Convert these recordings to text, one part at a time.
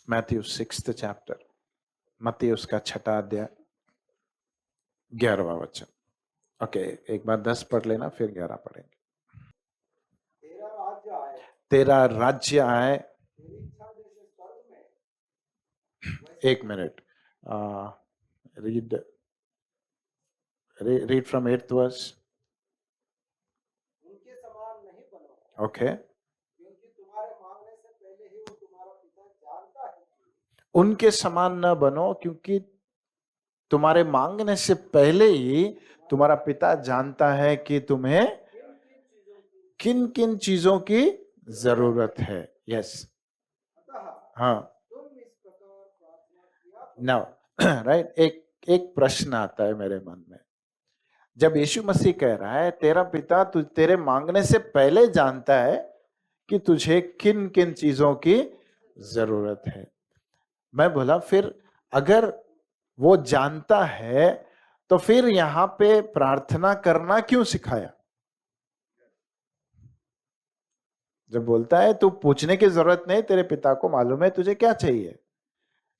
Matthew 6th chapter, मत्ती उसका 6 अध्याय 11वां वचन। ओके, एक बार 10 पढ़ लेना, फिर 11 पढ़ेंगे। तेरा राज्य आए। एक minute, read from 8th verse. उनके समान नहीं बनो, Okay. क्योंकि तुम्हारे मांगने से पहले ही वो तुम्हारा पिता जानता है। उनके समान न बनो, क्योंकि तुम्हारे मांगने से पहले ही तुम्हारा पिता जानता है कि तुम्हें किन किन चीजों की जरूरत है। यस, हाँ, तुम इस प्रकार प्रार्थना किया नाउ राइट, एक प्रश्न आता है मेरे मन में। जब यीशु मसीह कह रहा है तेरा पिता तेरे मांगने से पहले जानता है कि तुझे किन किन चीजों की जरूरत है, मैं बोला फिर अगर वो जानता है तो फिर यहां पे प्रार्थना करना क्यों सिखाया? जब बोलता है तू पूछने की जरूरत नहीं, तेरे पिता को मालूम है तुझे क्या चाहिए,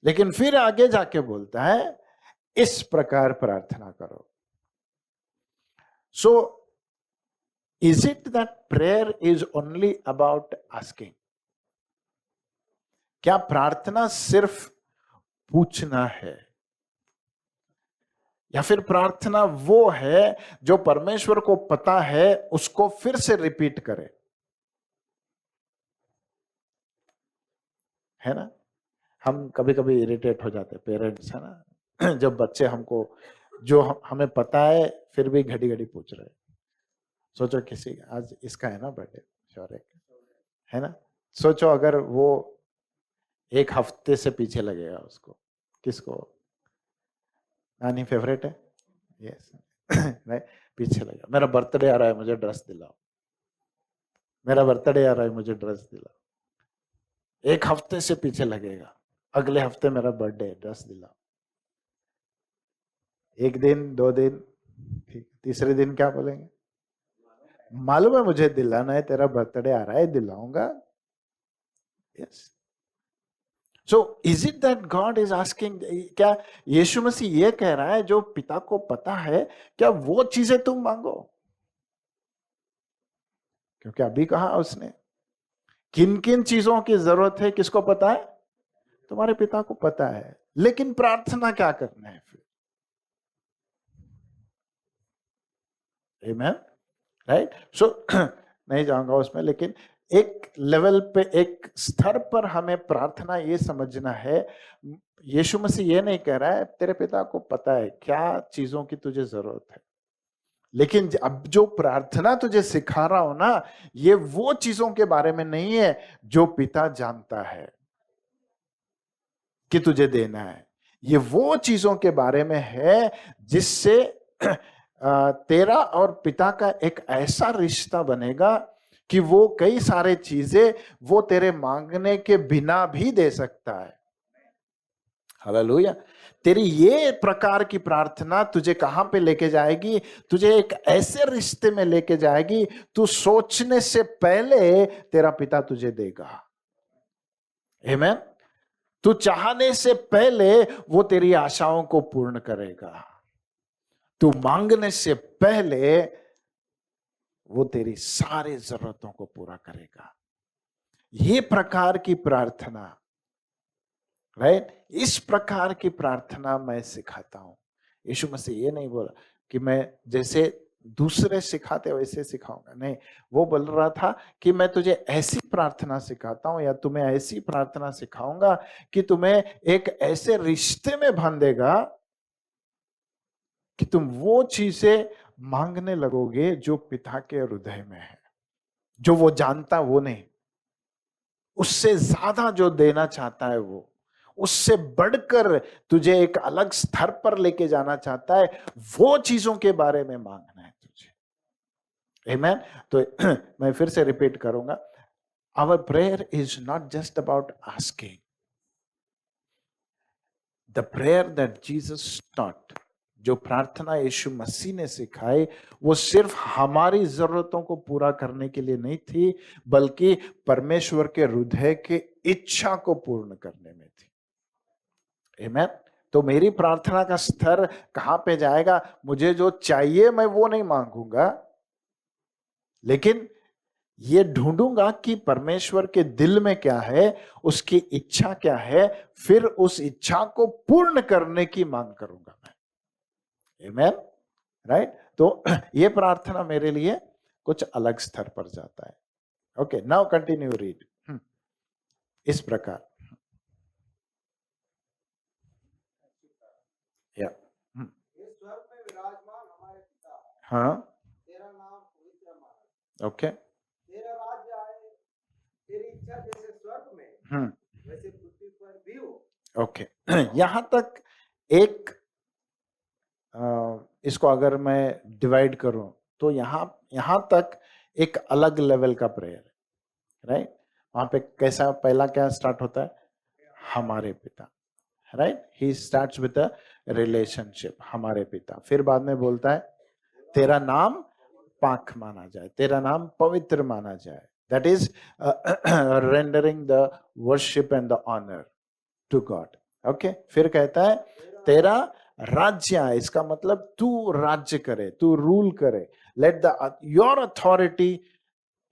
लेकिन फिर आगे जाके बोलता है इस प्रकार प्रार्थना करो। सो is it that prayer is only about asking? क्या प्रार्थना सिर्फ पूछना है, या फिर प्रार्थना वो है जो परमेश्वर को पता है उसको फिर से रिपीट करे? है ना, हम कभी कभी इरिटेट हो जाते हैं पेरेंट्स, है ना जब बच्चे हमको जो हमें पता है फिर भी घड़ी घड़ी पूछ रहे हैं। सोचो किसी आज इसका है ना बर्थडे, श्योर है ना, सोचो अगर वो एक हफ्ते से पीछे लगेगा उसको, किसको? नानी फेवरेट है, यस नहीं, पीछे लगेगा मेरा बर्थडे आ रहा है मुझे ड्रेस दिलाओ, मेरा बर्थडे आ रहा है मुझे ड्रेस दिलाओ। एक हफ्ते से पीछे लगेगा, अगले हफ्ते मेरा बर्थडे है ड्रेस दिलाओ। एक दिन, 2 दिन, ठीक, तीसरे दिन क्या बोलेंगे? मालूम है मुझे दिलाना है, तेरा बर्थडे आ रहा है, दिलाऊंगा। Yes, so is it that God is asking? क्या यीशु मसीह ये कह रहा है जो पिता को पता है, क्या वो चीजें तुम मांगो? क्योंकि अभी कहा उसने किन किन चीजों की जरूरत है, किसको पता है? तुम्हारे पिता को पता है, लेकिन प्रार्थना क्या करना है फिर? आमेन, राइट? सो नहीं जाऊंगा उसमें, लेकिन एक लेवल पे, एक स्तर पर हमें प्रार्थना ये समझना है, यीशु मसीह ये नहीं कह रहा है तेरे पिता को पता है क्या चीजों की तुझे जरूरत है, लेकिन अब जो प्रार्थना तुझे सिखा रहा हूं ना, ये वो चीजों के बारे में नहीं है जो पिता जानता है कि तुझे देना है, ये वो चीजों के बारे में है जिससे तेरा और पिता का एक ऐसा रिश्ता बनेगा कि वो कई सारे चीजें वो तेरे मांगने के बिना भी दे सकता है। हालेलुया। तेरी ये प्रकार की प्रार्थना तुझे कहां पे लेके जाएगी? तुझे एक ऐसे रिश्ते में लेके जाएगी, तू सोचने से पहले तेरा पिता तुझे देगा। आमीन। तू चाहने से पहले वो तेरी आशाओं को पूर्ण करेगा, तू मांगने से पहले वो तेरी सारी जरूरतों को पूरा करेगा। ये प्रकार की प्रार्थना, राइट, इस प्रकार की प्रार्थना मैं सिखाता हूं। यीशु मसीह ये नहीं बोला कि मैं जैसे दूसरे सिखाते वैसे सिखाऊंगा, नहीं, वो बोल रहा था कि मैं तुझे ऐसी प्रार्थना सिखाता हूं या तुम्हें ऐसी प्रार्थना सिखाऊंगा कि तुम्हें एक ऐसे रिश्ते में बांधेगा कि तुम वो चीजें मांगने लगोगे जो पिता के हृदय में है, जो वो जानता वो नहीं, उससे ज्यादा जो देना चाहता है वो, उससे बढ़कर तुझे एक अलग स्तर पर लेके जाना चाहता है, वो चीजों के बारे में मांगना है तुझे। आमीन। तो मैं फिर से रिपीट करूंगा, our prayer is not just about asking. The prayer that Jesus taught, जो प्रार्थना यीशु मसीह ने सिखाई, वो सिर्फ हमारी जरूरतों को पूरा करने के लिए नहीं थी, बल्कि परमेश्वर के हृदय के इच्छा को पूर्ण करने में थी। आमेन। तो मेरी प्रार्थना का स्तर कहां पे जाएगा? मुझे जो चाहिए मैं वो नहीं मांगूंगा, लेकिन ये ढूंढूंगा कि परमेश्वर के दिल में क्या है, उसकी इच्छा क्या है, फिर उस इच्छा को पूर्ण करने की मांग करूंगा मैं। आमेन। राइट। तो ये प्रार्थना मेरे लिए कुछ अलग स्तर पर जाता है। Okay, now continue read. इस प्रकार या हे स्वर्ग में विराजमान हमारे पिता, हाँ तेरा नाम पवित्र माना, ओके तेरा राज्य आए, तेरी इच्छा जैसे स्वर्ग में वैसे पृथ्वी पर भी हो। ओके। यहां तक एक इसको अगर मैं डिवाइड करूं तो यहां तक एक अलग लेवल का प्रेयर है। राइट। वहां पे कैसा, पहला क्या स्टार्ट होता है? हमारे पिता। Right. He starts with a relationship, हमारे पिता। फिर बाद में बोलता है तेरा नाम पाक माना जाए, तेरा नाम पवित्र माना जाए। That is rendering the worship and the honour to God. Okay. फिर कहता है तेरा राज्य आए, इसका मतलब तू राज्य करे, तू रूल करे। Let the your authority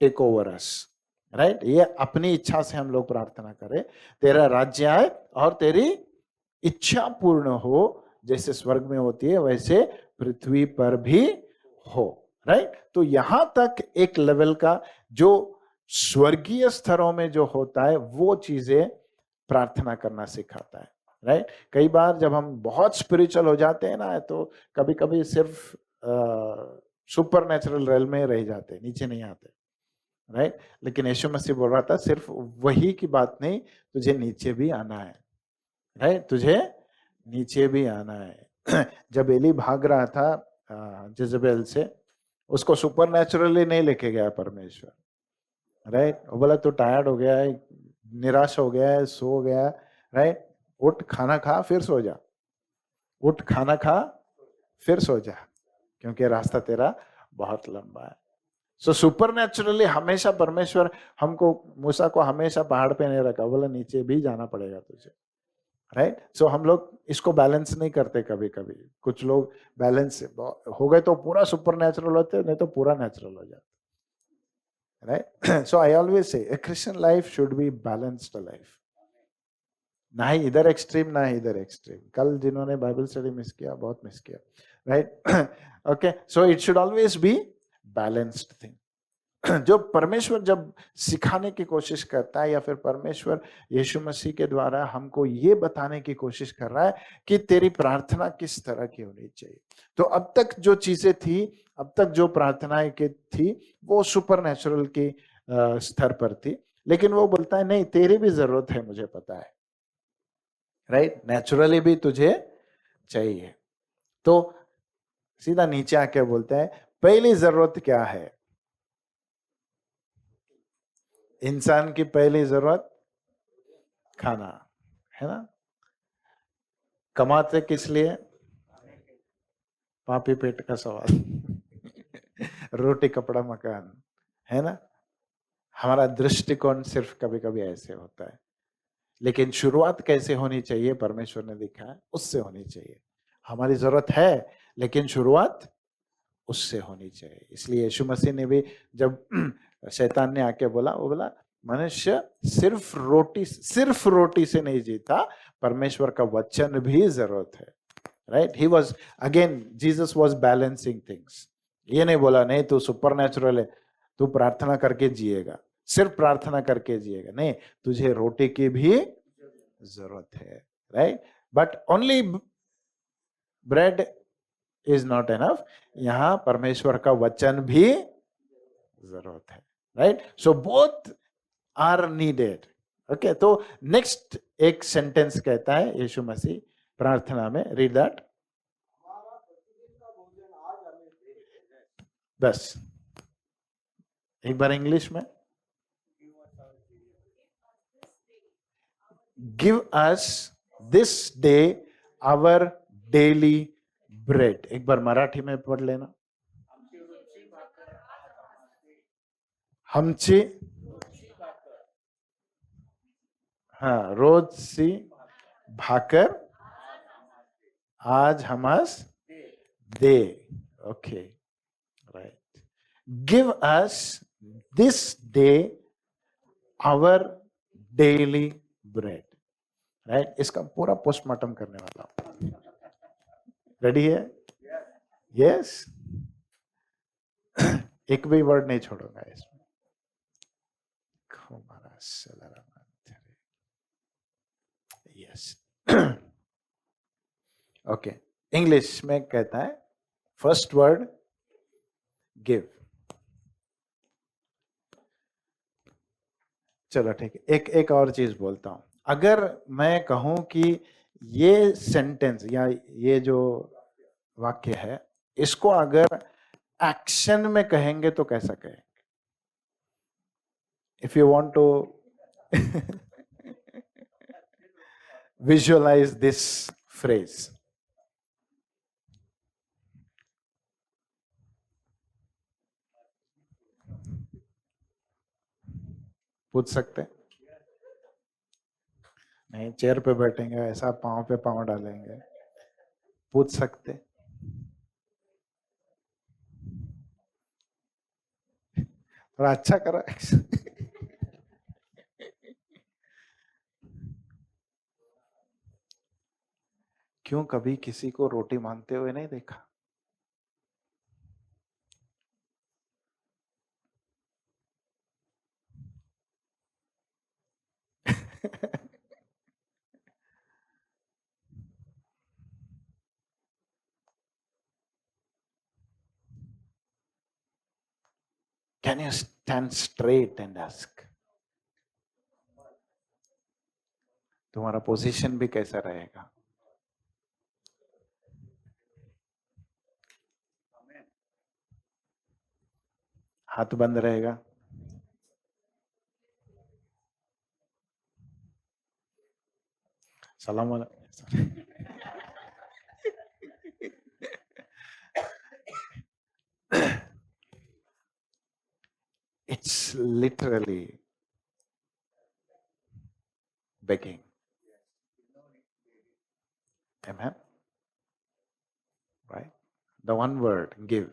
take over us. Right. ये अपनी इच्छा से हम लोग प्रार्थना करें, तेरा राज्य आए और तेरी इच्छा पूर्ण हो, जैसे स्वर्ग में होती है वैसे पृथ्वी पर भी हो। राइट। तो यहां तक एक लेवल का जो स्वर्गीय स्तरों में जो होता है वो चीजें प्रार्थना करना सिखाता है। राइट। कई बार जब हम बहुत स्पिरिचुअल हो जाते हैं ना, तो कभी कभी सिर्फ सुपर नेचुरल रेल में रह जाते, नीचे नहीं आते। राइट। लेकिन यीशु मसीह बोल रहा था सिर्फ वही की बात नहीं, तुझे नीचे भी आना है। राइट। तुझे नीचे भी आना है। जब एली भाग रहा था जेजबेल से, उसको सुपर नेचुरली नहीं लेके गया परमेश्वर। राइट। वो बोला तू टायर्ड हो गया है, निराश हो गया है, सो गया। राइट। उठ खाना खा फिर सो जा, उठ खाना खा फिर सो जा, क्योंकि रास्ता तेरा बहुत लंबा है। सो सुपर नेचुरली हमेशा परमेश्वर हमको, मूसा को हमेशा पहाड़ पे नहीं रखा, बोला नीचे भी जाना पड़ेगा तुझे। राइट। सो हम लोग इसको बैलेंस नहीं करते कभी कभी। कुछ लोग बैलेंस हो गए तो पूरा सुपर नेचुरल होते, नहीं तो पूरा नेचुरल हो जाते। Right. So I always say a Christian life should be balanced life, ना ही इधर एक्सट्रीम ना ही इधर एक्सट्रीम। कल जिन्होंने बाइबल स्टडी मिस किया, बहुत मिस किया। Right. Okay. So it should always be balanced thing. जो परमेश्वर जब सिखाने की कोशिश करता है, या फिर परमेश्वर यीशु मसीह के द्वारा हमको ये बताने की कोशिश कर रहा है कि तेरी प्रार्थना किस तरह की होनी चाहिए। तो अब तक जो चीजें थी, अब तक जो प्रार्थनाएं की थी, वो सुपर नेचुरल की स्तर पर थी। लेकिन वो बोलता है नहीं, तेरी भी जरूरत है, मुझे पता है। राइट। नेचुरली भी तुझे चाहिए। तो सीधा नीचे आके बोलते हैं पहली जरूरत क्या है? इंसान की पहली जरूरत खाना है ना। कमाते किस लिए? पापी पेट का सवाल। रोटी कपड़ा मकान, है ना। हमारा दृष्टिकोण सिर्फ कभी कभी ऐसे होता है, लेकिन शुरुआत कैसे होनी चाहिए परमेश्वर ने दिखा है, उससे होनी चाहिए। हमारी जरूरत है, लेकिन शुरुआत उससे होनी चाहिए। इसलिए यीशु मसीह ने भी, जब शैतान ने आके बोला, वो बोला मनुष्य सिर्फ रोटी से नहीं जीता, परमेश्वर का वचन भी जरूरत है। Right. He was, again Jesus was balancing things. ये नहीं बोला नहीं तू सुपर नेचुरल है, तू प्रार्थना करके जिएगा, सिर्फ प्रार्थना करके जिएगा, नहीं, तुझे रोटी की भी जरूरत है। Right. But only bread is not enough, यहां परमेश्वर का वचन भी जरूरत है। Right. So both are needed. Okay. तो नेक्स्ट एक सेंटेंस कहता है यीशु मसीह प्रार्थना में, रीड दैट। हमारा प्रतिदिन का भोजन आज हमें दे, बस एक बार इंग्लिश में, give us this day our daily bread. एक बार मराठी में पढ़ लेना। हमची हाँ, रोज सी भाकर आज हमस दे. Okay, right. Give us this day our daily bread. Right? इसका पूरा पोस्टमार्टम करने वाला हूं. रेडी है? यस. एक भी वर्ड नहीं छोड़ूंगा इसमें. यस. ओके. इंग्लिश में कहता है फर्स्ट वर्ड गिव. चलो ठीक है. एक और चीज बोलता हूं. अगर मैं कहूं कि ये सेंटेंस या ये जो वाक्य है इसको अगर एक्शन में कहेंगे तो कैसा कहेंगे? If you want to visualize this phrase. पूछ सकते हैं? नहीं, चेयर पे बैठेंगे ऐसा पांव पे पांव डालेंगे. पूछ सकते. थोड़ा अच्छा करा. क्यों कभी किसी को रोटी मांगते हुए नहीं देखा? Can you stand straight and ask? तुम्हारा पोजीशन भी कैसा रहेगा? हाथ बंद रहेगा. सलाम वालेकुम. It's literally begging. Amen. Right? The one word, give.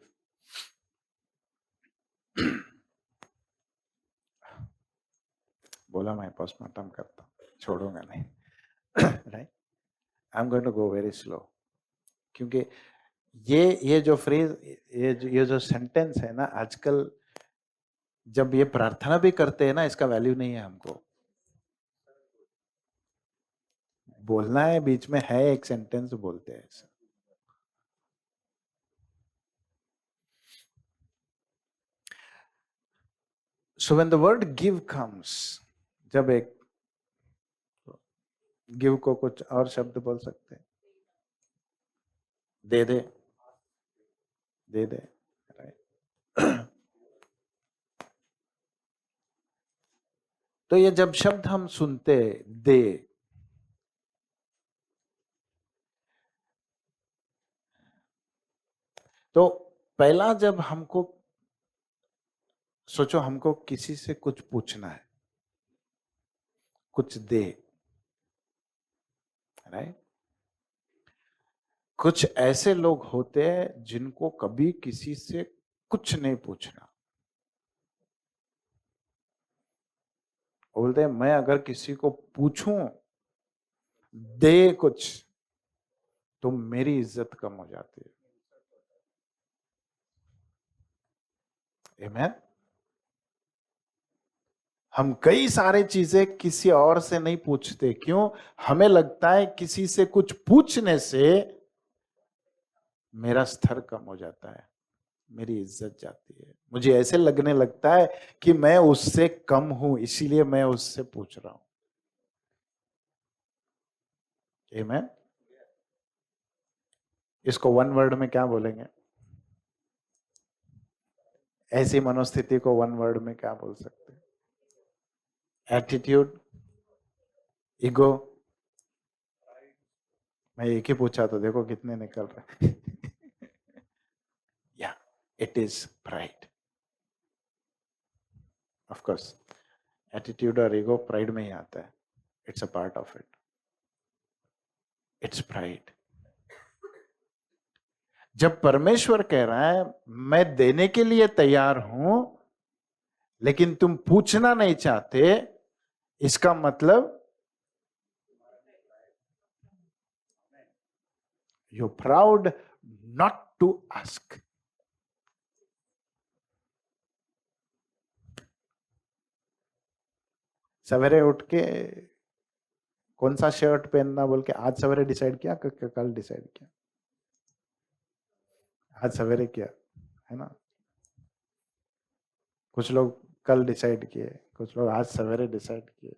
बोला मैं पोस्टमार्टम करता हूं, छोड़ूंगा नहीं. Right. I am going to go very slow. क्योंकि ये जो फ्रेज ये जो सेंटेंस है ना, आजकल जब ये प्रार्थना भी करते हैं ना, इसका वैल्यू नहीं है हमको. बोलना है बीच में है एक सेंटेंस बोलते हैं. So when the word give comes, जब एक give को कुछ और शब्द बोल सकते हैं. दे दे. दे दे. Right? तो ये जब शब्द हम सुनते दे, तो पहला जब हमको सोचो हमको किसी से कुछ पूछना है, कुछ दे. राइट. कुछ ऐसे लोग होते हैं जिनको कभी किसी से कुछ नहीं पूछना. बोलते हैं मैं अगर किसी को पूछूं दे कुछ तो मेरी इज्जत कम हो जाती है. Amen? हम कई सारे चीजें किसी और से नहीं पूछते. क्यों? हमें लगता है किसी से कुछ पूछने से मेरा स्तर कम हो जाता है, मेरी इज्जत जाती है. मुझे ऐसे लगने लगता है कि मैं उससे कम हूं, इसीलिए मैं उससे पूछ रहा हूं. Amen? इसको वन वर्ड में क्या बोलेंगे? ऐसी मनोस्थिति को वन वर्ड में क्या बोल सकते हैं? Attitude, ego. मैं एक ही पूछा तो देखो कितने निकल रहे. या it is pride. Of course attitude और ईगो प्राइड में ही आता है. It's a part of it, it's pride. जब परमेश्वर कह रहा है मैं देने के लिए तैयार हूं लेकिन तुम पूछना नहीं चाहते, इसका मतलब you proud not to ask. सवेरे उठ के कौन सा शर्ट पहनना बोल के आज सवेरे डिसाइड किया, कल डिसाइड किया? आज सवेरे किया है ना। कुछ लोग कल डिसाइड किए, कुछ लोग आज सवेरे डिसाइड किए।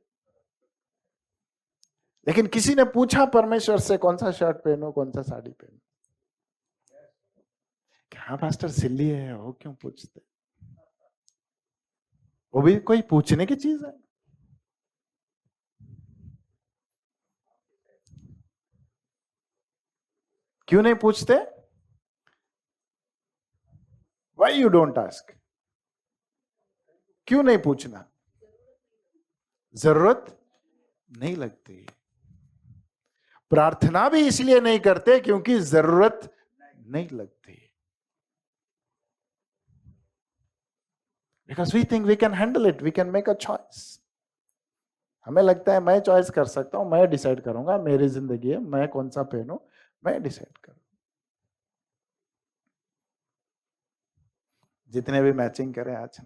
लेकिन किसी ने पूछा परमेश्वर से कौन सा शर्ट पहनो, कौन सा साड़ी पहनो? हाँ पास्टर सिल्ली है, वो क्यों पूछते? वो भी कोई पूछने की चीज है। क्यों नहीं पूछते? Why you don't ask? क्यों नहीं पूछना? जरूरत नहीं लगती। प्रार्थना भी इसलिए नहीं करते क्योंकि जरूरत नहीं लगती। Because we think we can handle it, we can make a choice. हमें लगता है मैं चॉइस कर सकता हूं, मैं डिसाइड करूंगा, मेरी जिंदगी है, मैं कौन सा पहनूं, मैं डिसाइड करूं। जितने भी मैचिंग करें आज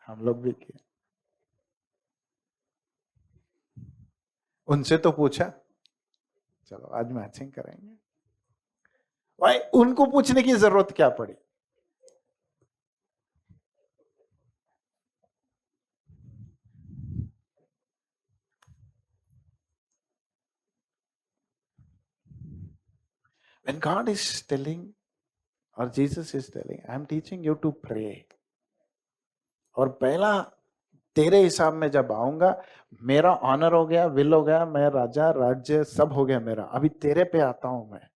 हम लोग भी किए। उनसे तो पूछा, चलो आज मैचिंग करेंगे। भाई उनको पूछने की जरूरत क्या पड़ी? When God is telling or Jesus is telling, I am teaching you to pray. और पहला तेरे हिसाब में जब आऊंगा, मेरा ऑनर हो गया, विल हो गया, मैं राजा, राज्य सब हो गया मेरा, अभी तेरे पे आता हूं मैं।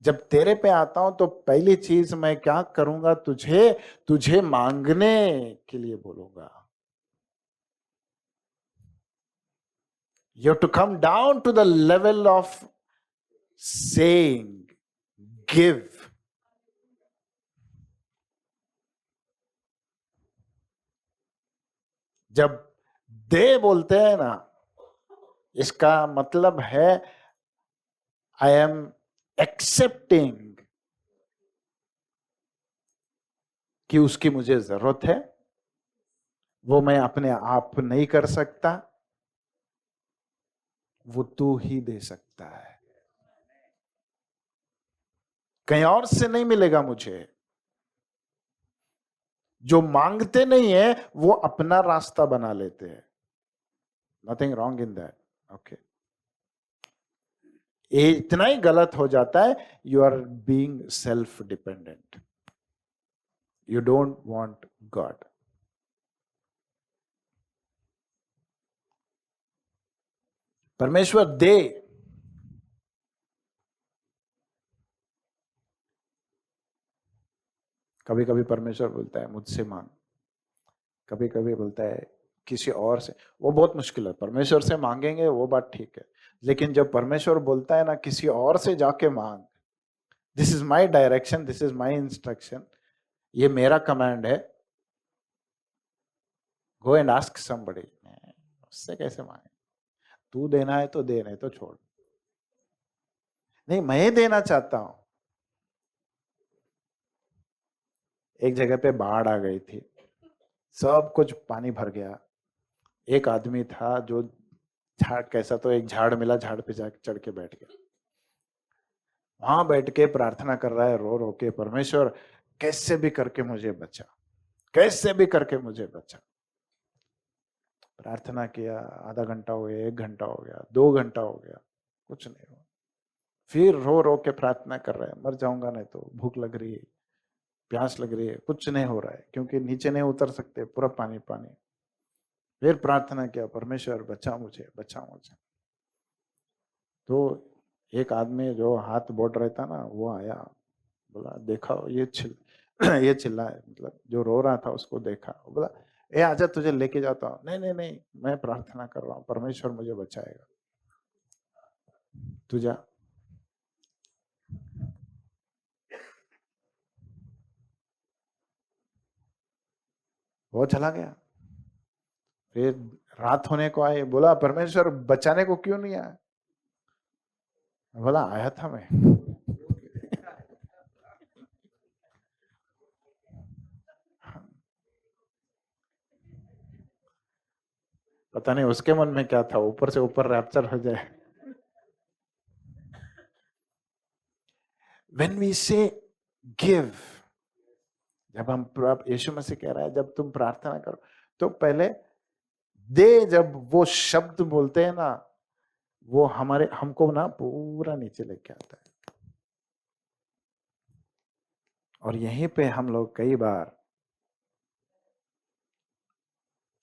जब तेरे पे आता हूं तो पहली चीज मैं क्या करूंगा, तुझे तुझे मांगने के लिए बोलूंगा। You have to come down to the level of saying, give. जब दे बोलते हैं ना, इसका मतलब है आई एम एक्सेप्टिंग कि उसकी मुझे जरूरत है, वो मैं अपने आप नहीं कर सकता, वो तू ही दे सकता है, कहीं और से नहीं मिलेगा मुझे। जो मांगते नहीं है वो अपना रास्ता बना लेते हैं। Nothing wrong in that, okay. इतना ही गलत हो जाता है, you are being self dependent, you don't want God. परमेश्वर दे, कभी कभी परमेश्वर बोलता है मुझसे मांग, कभी कभी बोलता है किसी और से। वो बहुत मुश्किल है, परमेश्वर से मांगेंगे वो बात ठीक है, लेकिन जब परमेश्वर बोलता है ना किसी और से जाके मांग, this is my direction, this is my instruction, ये मेरा कमांड है, गो एंड आस्क समबडी। उससे कैसे मांगे? तू देना है तो दे, नहीं तो छोड़। नहीं मैं देना चाहता हूं। एक जगह पे बाढ़ आ गई थी, सब कुछ पानी भर गया। एक आदमी था जो झाड़, कैसा तो एक झाड़ मिला, झाड़ पे जाके चढ़ के बैठ गया, वहां बैठ के प्रार्थना कर रहा है रो रो के, परमेश्वर कैसे भी करके मुझे बचा, कैसे भी करके मुझे बचा। प्रार्थना किया, आधा घंटा हो गया, 1 घंटा हो गया, 2 घंटा हो गया, कुछ नहीं हुआ। फिर रो रो के प्रार्थना कर रहा है, मर जाऊंगा नहीं तो, भूख लग रही है, प्यास लग रही है, कुछ नहीं हो रहा है क्योंकि नीचे नहीं उतर सकते, पूरा पानी पानी। फिर प्रार्थना किया, परमेश्वर बचा मुझे, बचा मुझे। तो एक आदमी जो हाथ बोट रहता ना, वो आया, बोला देखा ये ये चिल्ला है, मतलब जो रो रहा था उसको देखा, बोला ए आजा तुझे लेके जाता हूं, नहीं नहीं नहीं, मैं प्रार्थना कर रहा हूं, परमेश्वर मुझे बचाएगा, तू जा। वो चला गया। फिर रात होने को आई, बोला परमेश्वर बचाने को क्यों नहीं आया? बोला आया था मैं। पता नहीं उसके मन में क्या था, ऊपर से ऊपर रैप्चर हो जाए। When we say give, जब हम यीशु मसीह कह रहा है जब तुम प्रार्थना करो तो पहले दे, जब वो शब्द बोलते हैं ना, वो हमको ना पूरा नीचे लेके आता है। और यहीं पे हम लोग कई बार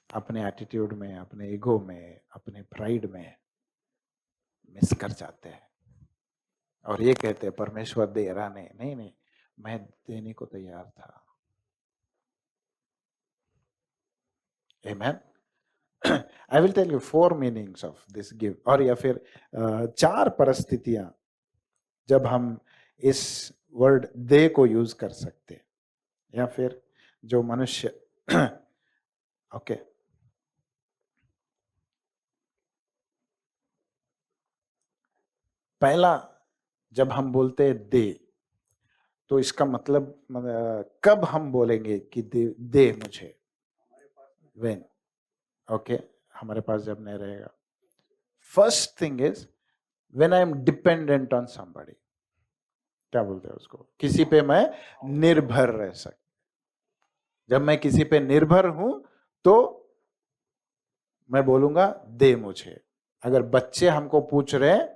अपने एटीट्यूड में, अपने ईगो में, अपने प्राइड में मिस कर जाते हैं और ये कहते हैं परमेश्वर दे रहा नहीं, नहीं नहीं, मैं देने को तैयार था। Amen. I will tell you 4 meanings of this give, और या फिर 4 परिस्थितियां जब हम इस वर्ड दे को यूज कर सकते हैं, या फिर जो मनुष्य ओके पहला, जब हम बोलते हैं दे, तो इसका मतलब कब हम बोलेंगे कि दे मुझे? व्हेन, ओके, हमारे पास जब नहीं रहेगा। First thing is when I am dependent on somebody, क्या बोलते हैं उसको, किसी पे मैं निर्भर रह सकता। जब मैं किसी पे निर्भर हूं तो मैं बोलूंगा दे मुझे। अगर बच्चे हमको पूछ रहे हैं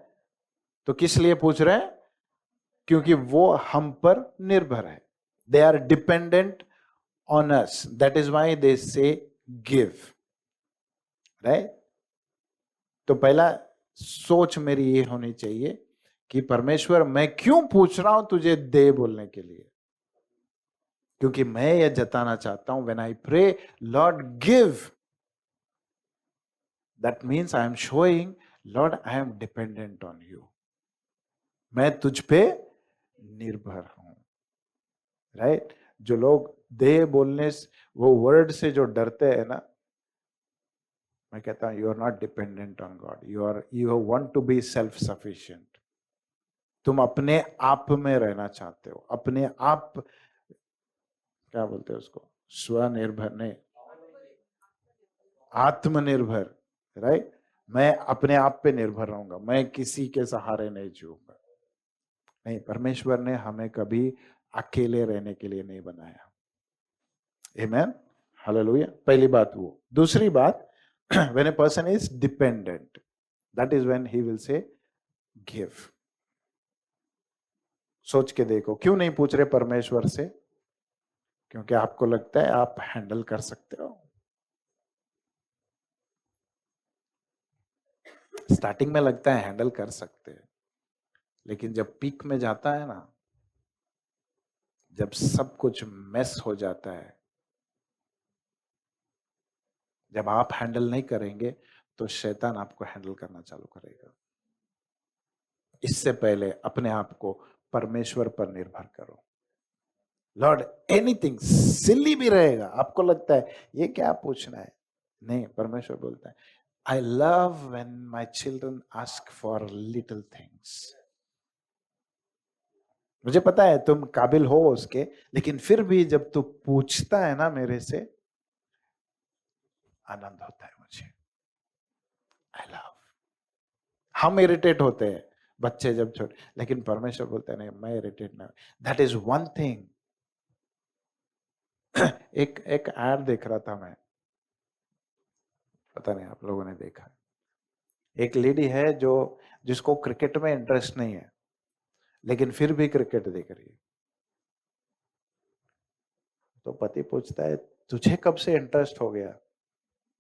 तो किस लिए पूछ रहे हैं? क्योंकि वो हम पर निर्भर है, they are dependent on us, that is why they say give, right? तो पहला सोच मेरी ये होनी चाहिए कि परमेश्वर मैं क्यों पूछ रहा हूं तुझे दे बोलने के लिए? क्योंकि मैं यह जताना चाहता हूं, when I pray Lord give, that means I am showing Lord I am dependent on you, मैं तुझ पे निर्भर हूं, राइट? जो लोग दे बोलने वो वर्ड से जो डरते हैं ना, मैं कहता हूं you are not dependent on God, you want to be self sufficient. तुम अपने आप में रहना चाहते हो, अपने आप, क्या बोलते हैं उसको, स्वनिर्भर नहीं, आत्मनिर्भर, राइट? मैं अपने आप पे निर्भर रहूंगा, मैं किसी के सहारे नहीं जीऊंगा। नहीं, परमेश्वर ने हमें कभी अकेले रहने के लिए नहीं बनाया। आमेन, हालेलुया। पहली बात वो। दूसरी बात, when a person is dependent, that is when he will say give. सोच के देखो, क्यों नहीं पूछ रहे परमेश्वर से? क्योंकि आपको लगता है आप हैंडल कर सकते हो। स्टार्टिंग में लगता है हैंडल कर सकते हैं, लेकिन जब पीक में जाता है ना, जब सब कुछ मेस हो जाता है, जब आप हैंडल नहीं करेंगे तो शैतान आपको हैंडल करना चालू करेगा। इससे पहले अपने आप को परमेश्वर पर निर्भर करो। लॉर्ड, एनीथिंग सिली भी रहेगा, आपको लगता है ये क्या पूछना है, नहीं, परमेश्वर बोलता है I love when my children ask for little things. मुझे पता है तुम काबिल हो उसके, लेकिन फिर भी जब तू पूछता है ना मेरे से, आनंद होता है मुझे। I love. हम इरिटेट होते हैं बच्चे जब छोटे, लेकिन परमेश्वर बोलते हैं नहीं, मैं इरिटेट नहीं। That is one thing. एक एक एड देख रहा था मैं, पता नहीं आप लोगों ने देखा है। एक लेडी है जो जिसको क्रिकेट में इंटरेस्ट नहीं है, लेकिन फिर भी क्रिकेट देख रही है। तो पति पूछता है तुझे कब से इंटरेस्ट हो गया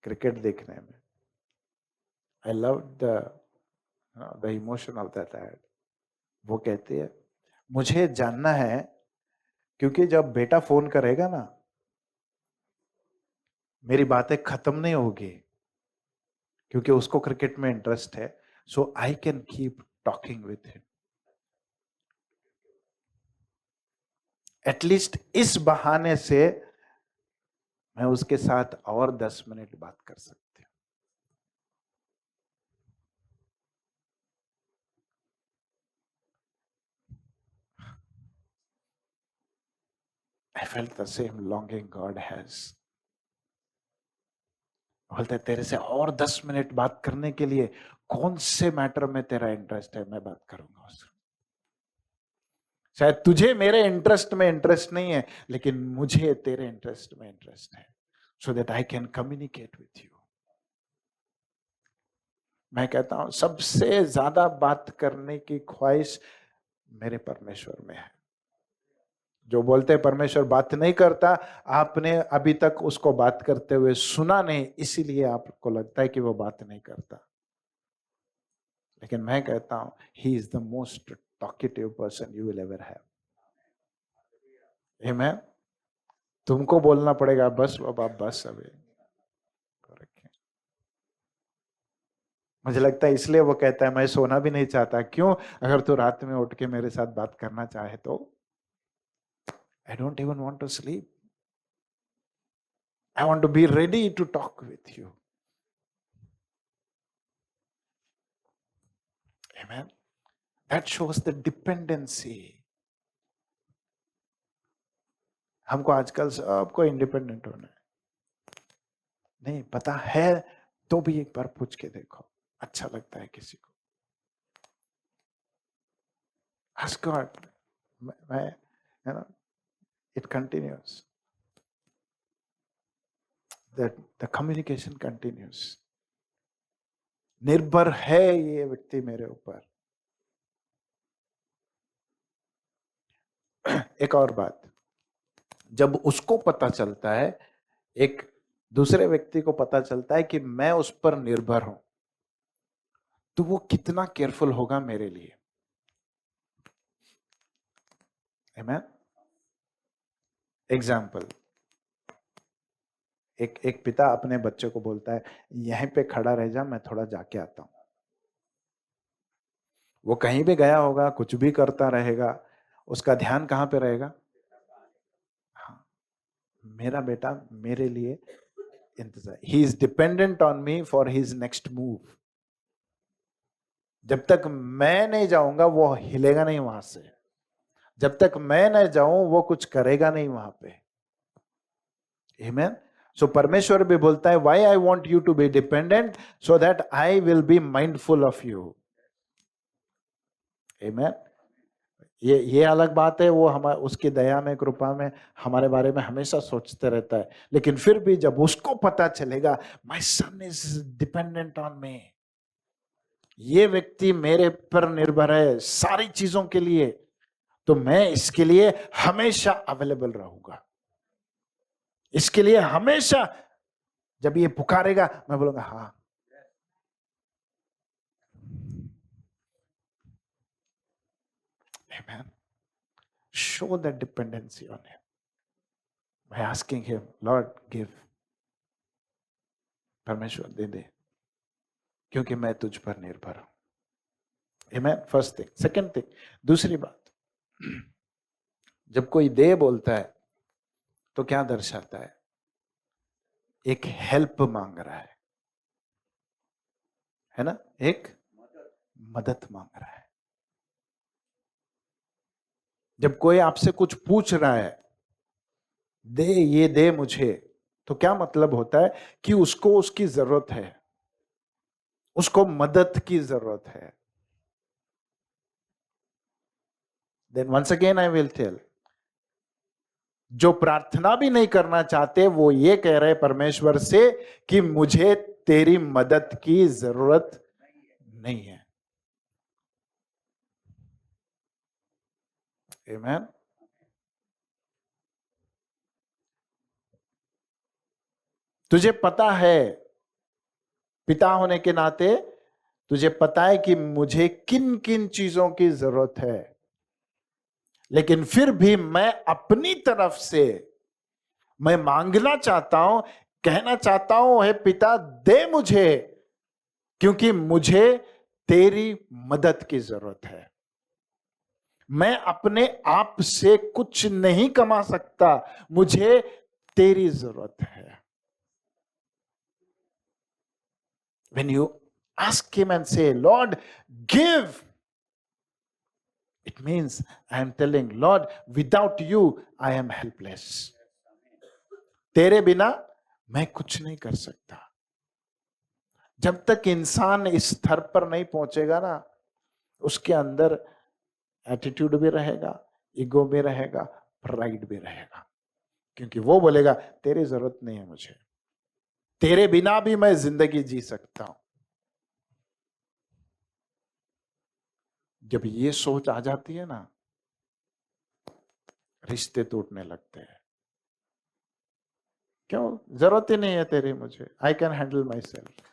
क्रिकेट देखने में? I love the emotion of that ad. वो कहती है मुझे जानना है, क्योंकि जब बेटा फोन करेगा ना मेरी बातें खत्म नहीं होगी, क्योंकि उसको क्रिकेट में इंटरेस्ट है, so I can keep talking with him. At least इस बहाने से मैं उसके साथ और 10 मिनट बात कर सकती हूँ। I felt the same longing God has. बोलते तेरे से और 10 मिनट बात करने के लिए कौन से मैटर में तेरा इंटरेस्ट है, मैं बात करूंगा उससे। शायद तुझे मेरे इंटरेस्ट में इंटरेस्ट नहीं है, लेकिन मुझे तेरे इंटरेस्ट में इंटरेस्ट है, सो that I can communicate with you. मैं कहता हूं सबसे ज्यादा बात करने की ख्वाहिश मेरे परमेश्वर में है। जो बोलते हैं परमेश्वर बात नहीं करता, आपने अभी तक उसको बात करते हुए सुना नहीं, इसीलिए आपको लगता है कि वो बात नहीं करता। लेकिन मैं कहता हूं he is the most talkative person you will ever have. Amen. तुमको बोलना पड़ेगा बस बाबा बस अभी। मुझे लगता है इसलिए वो कहता है मैं सोना भी नहीं चाहता। क्यों? अगर तू रात में उठ के मेरे साथ बात करना चाहे तो I don't even want to sleep. I want to be ready to talk with you. Amen. That shows the dependency. हमको आजकल सबको इंडिपेंडेंट होना है। नहीं पता है तो भी एक बार पूछ के देखो, अच्छा लगता है किसी को। Ask God. You know, it continues. The communication continues. निर्भर है ये व्यक्ति मेरे ऊपर। एक और बात, जब उसको पता चलता है, एक दूसरे व्यक्ति को पता चलता है कि मैं उस पर निर्भर हूं, तो वो कितना केयरफुल होगा मेरे लिए। आमेन। एग्जाम्पल, एक पिता अपने बच्चे को बोलता है यहीं पे खड़ा रह जा, मैं थोड़ा जाके आता हूं। वो कहीं भी गया होगा, कुछ भी करता रहेगा, उसका ध्यान कहां पे रहेगा? हाँ, मेरा बेटा मेरे लिए इंतजार। He is dependent on me for his next move. जब तक मैं नहीं जाऊंगा वो हिलेगा नहीं वहां से। जब तक मैं न जाऊं वो कुछ करेगा नहीं वहां पे। आमेन। सो परमेश्वर भी बोलता है why I want you to be dependent, so that I will be mindful of you. Amen. ये अलग बात है, वो हमारे उसकी दया में कृपा में हमारे बारे में हमेशा सोचते रहता है। लेकिन फिर भी जब उसको पता चलेगा my son is dependent on me, ये व्यक्ति मेरे पर निर्भर है सारी चीजों के लिए, तो मैं इसके लिए हमेशा अवेलेबल रहूंगा। इसके लिए हमेशा जब ये पुकारेगा मैं बोलूंगा हाँ। Amen. Show that dependency on him by asking him, Lord, give. परमेश्वर दे दे, क्योंकि मैं तुझ पर निर्भर हूं। Amen. First thing. Second thing, दूसरी बात, जब कोई दे बोलता है तो क्या दर्शाता है? एक हेल्प मांग रहा है ना? एक मदद मांग रहा है। जब कोई आपसे कुछ पूछ रहा है, दे ये दे मुझे, तो क्या मतलब होता है कि उसको उसकी जरूरत है, उसको मदद की जरूरत है। Then once again I will tell, जो प्रार्थना भी नहीं करना चाहते वो ये कह रहे परमेश्वर से कि मुझे तेरी मदद की जरूरत नहीं है। आमेन। तुझे पता है, पिता होने के नाते तुझे पता है कि मुझे किन किन चीजों की जरूरत है, लेकिन फिर भी मैं अपनी तरफ से मैं मांगना चाहता हूं कहना चाहता हूं, हे पिता दे मुझे, क्योंकि मुझे तेरी मदद की जरूरत है। मैं अपने आप से कुछ नहीं कमा सकता, मुझे तेरी जरूरत है। When you ask him and say, Lord, give, it means I am telling, Lord, without you, I am helpless. तेरे बिना मैं कुछ नहीं कर सकता। जब तक इंसान इस स्तर पर नहीं पहुंचेगा ना, उसके अंदर एटीट्यूड भी रहेगा, ईगो भी रहेगा, प्राइड भी रहेगा, क्योंकि वो बोलेगा तेरी जरूरत नहीं है मुझे, तेरे बिना भी मैं जिंदगी जी सकता हूं। जब ये सोच आ जाती है ना, रिश्ते टूटने लगते हैं। क्यों? जरूरत ही नहीं है तेरी मुझे, I can handle my self.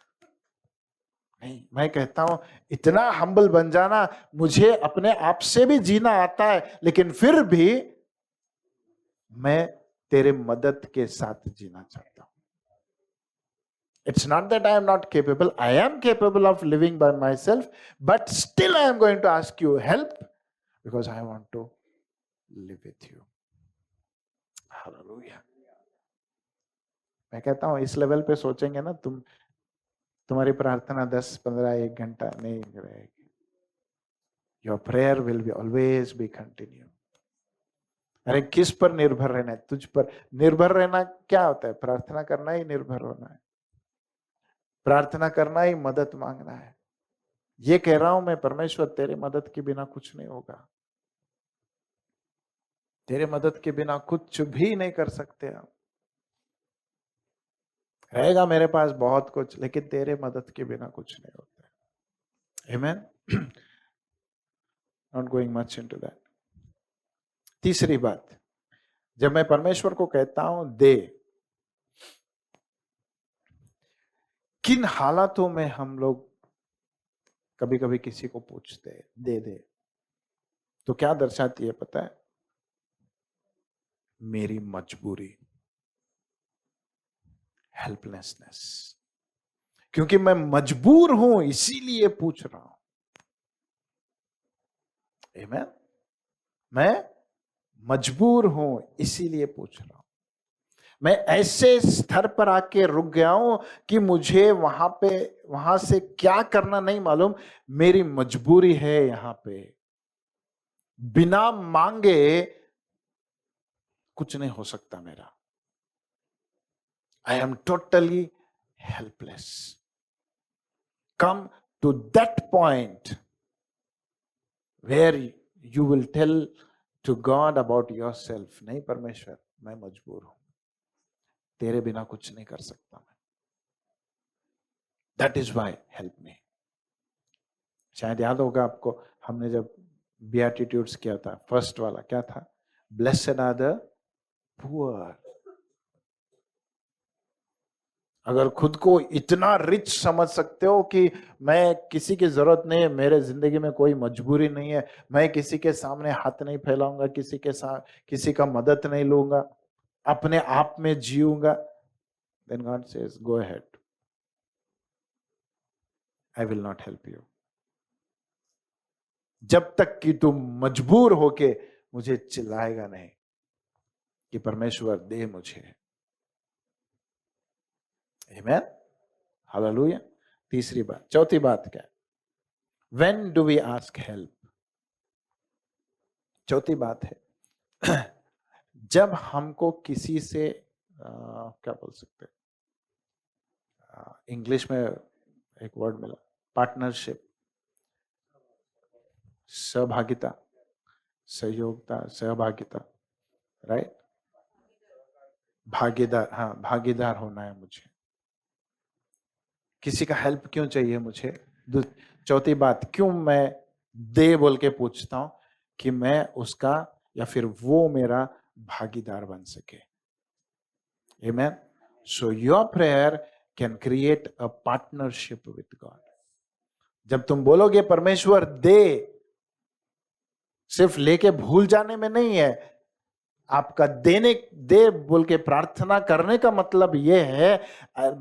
नहीं, मैं कहता हूं इतना हम्बल बन जाना, मुझे अपने आप से भी जीना आता है, लेकिन फिर भी मैं तेरे मदद के साथ जीना चाहता हूं। It's not that I am not capable. I am capable of living by myself, but still I am going to ask you help because I want to live with you. Hallelujah. मैं कहता हूं इस level पे सोचेंगे ना, तुम्हारी प्रार्थना 10, 15, 1 घंटा नहीं रहेगी। Your prayer will be always be continue. अरे किस पर निर्भर रहना है? तुझ पर निर्भर रहना क्या होता है? प्रार्थना करना ही निर्भर होना है, प्रार्थना करना ही मदद मांगना है। ये कह रहा हूं मैं, परमेश्वर तेरे मदद के बिना कुछ नहीं होगा, तेरे मदद के बिना कुछ भी नहीं कर सकते हम। रहेगा मेरे पास बहुत कुछ, लेकिन तेरे मदद के बिना कुछ नहीं होता। Amen. Not going much into that. तीसरी बात, जब मैं परमेश्वर को कहता हूं दे, किन हालातों में हम लोग कभी कभी किसी को पूछते हैं दे दे, तो क्या दर्शाती है पता है? मेरी मजबूरी, हेल्पलेसनेस, क्योंकि मैं मजबूर हूं इसीलिए पूछ रहा हूं। आमेन। मैं मजबूर हूं इसीलिए पूछ रहा हूं। मैं ऐसे स्तर पर आके रुक गया हूं कि मुझे वहां से क्या करना नहीं मालूम, मेरी मजबूरी है यहां पे। बिना मांगे कुछ नहीं हो सकता मेरा। I am totally helpless. Come to that point where you will tell to God about yourself, नहीं परमेश्वर मैं मजबूर हूं, तेरे बिना कुछ नहीं कर सकता मैं। That is why help me. शायद याद होगा आपको, हमने जब बेटिट्यूड्स किया था, फर्स्ट वाला क्या था? Blessed are the poor. अगर खुद को इतना रिच समझ सकते हो कि मैं किसी की जरूरत नहीं है, मेरे जिंदगी में कोई मजबूरी नहीं है, मैं किसी के सामने हाथ नहीं फैलाऊंगा, किसी का मदद नहीं लूंगा, अपने आप में जीऊंगा, then God says go ahead, I will not help you। जब तक कि तुम मजबूर होके मुझे चिल्लाएगा नहीं कि परमेश्वर दे मुझे। आमेन। हालेलुया। तीसरी बात। चौथी बात क्या है? When do we ask help? चौथी बात है जब हमको किसी से क्या बोल सकते हैं, इंग्लिश में एक वर्ड मिला, पार्टनरशिप, सहभागिता, सहयोगिता, सहभागिता, राइट, भागीदार। हाँ, भागीदार होना है मुझे। किसी का हेल्प क्यों चाहिए मुझे? चौथी बात, क्यों मैं दे बोल के पूछता हूं? कि मैं उसका या फिर वो मेरा भागीदार बन सके। Amen. So your prayer can create a partnership with God. जब तुम बोलोगे परमेश्वर दे, सिर्फ लेके भूल जाने में नहीं है, आपका देने दे बोल के प्रार्थना करने का मतलब ये है,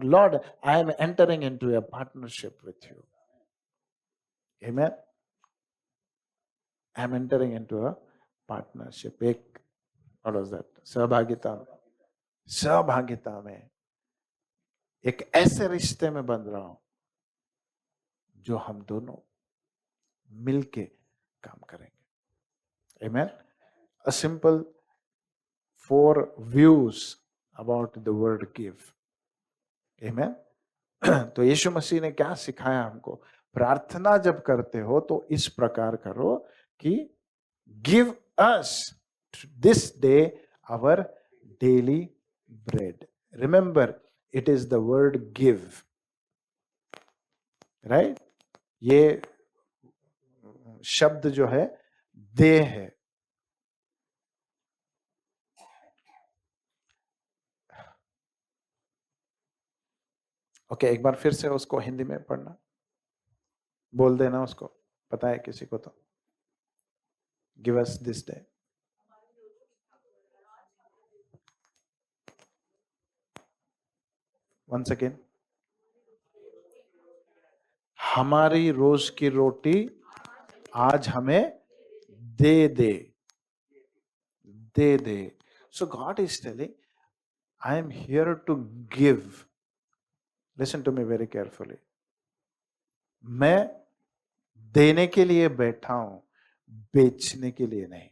Lord I am entering into a partnership with you, amen, I am entering into a partnership, एक व्हाट वाज दैट, सहभागिता में एक ऐसे रिश्ते में बंध रहा हूं जो हम दोनों मिलके काम करेंगे, आमेन। A simple 4 views about the word give, amen। तो यीशु मसीह ने क्या सिखाया हमको, प्रार्थना जब करते हो तो इस प्रकार करो कि give us this day our daily bread. Remember it is the word give, right. ये शब्द जो है दे है। ओके, एक बार फिर से उसको हिंदी में पढ़ना, बोल देना उसको, पता है किसी को तो। Give us this day, once again, हमारी रोज की रोटी आज हमें दे दे, दे दे। So God is telling I am here to give. Listen to me very carefully, मैं देने के लिए बैठा हूं, बेचने के लिए नहीं।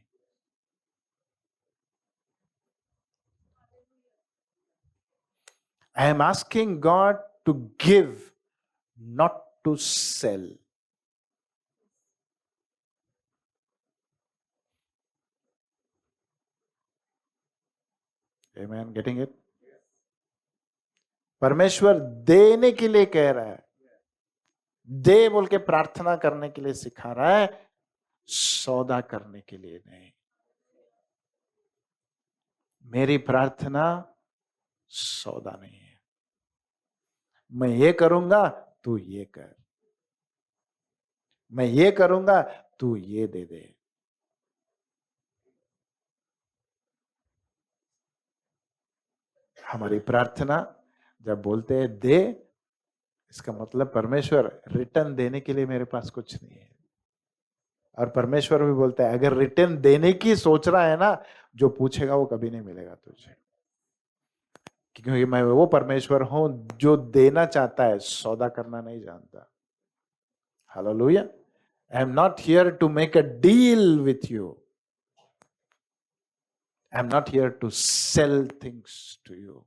I am asking God to give, not to sell. Amen, getting it? परमेश्वर देने के लिए कह रहा है, दे बोल के प्रार्थना करने के लिए सिखा रहा है, सौदा करने के लिए नहीं। मेरी प्रार्थना सौदा नहीं है, मैं ये करूंगा तू ये कर, मैं ये करूंगा तू ये दे दे। हमारी प्रार्थना जब बोलते हैं दे, इसका मतलब परमेश्वर रिटर्न देने के लिए मेरे पास कुछ नहीं है। और परमेश्वर भी बोलता है अगर रिटर्न देने की सोच रहा है ना, जो पूछेगा वो कभी नहीं मिलेगा तुझे, क्योंकि मैं वो परमेश्वर हूं जो देना चाहता है, सौदा करना नहीं जानता। Hallelujah. I am not here to make a deal with you. I am not here to sell things to you.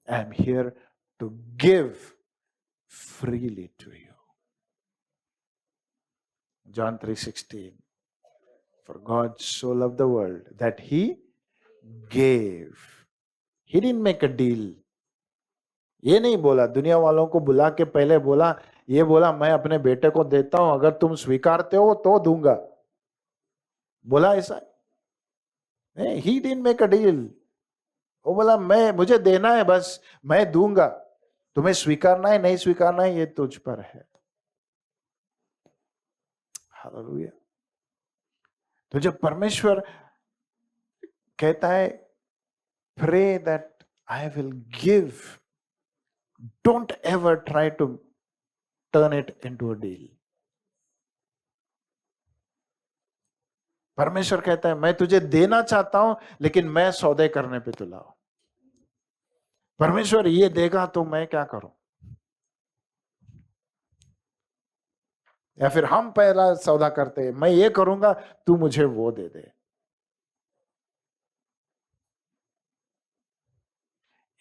I am here to give freely to you. John 3:16. For God so loved the world that he gave. He didn't make a deal. ये नहीं बोला, दुनिया वालों को बुला के पहले बोला, ये बोला मैं अपने बेटे को देता हूं, अगर तुम स्वीकारते हो तो दूंगा, बोला ऐसा? नहीं, he didn't make a deal. वो बोला मैं, मुझे देना है बस, मैं दूंगा, तुम्हें स्वीकारना है नहीं स्वीकारना है ये तुझ पर है। हालेलुया। तो जब परमेश्वर कहता है pray that I will give, don't ever try to turn it into a deal. परमेश्वर कहता है मैं तुझे देना चाहता हूं, लेकिन मैं सौदे करने पे तुला हूं। परमेश्वर ये देगा तो मैं क्या करूं? या फिर हम पहला सौदा करते हैं, मैं ये करूंगा तू मुझे वो दे दे।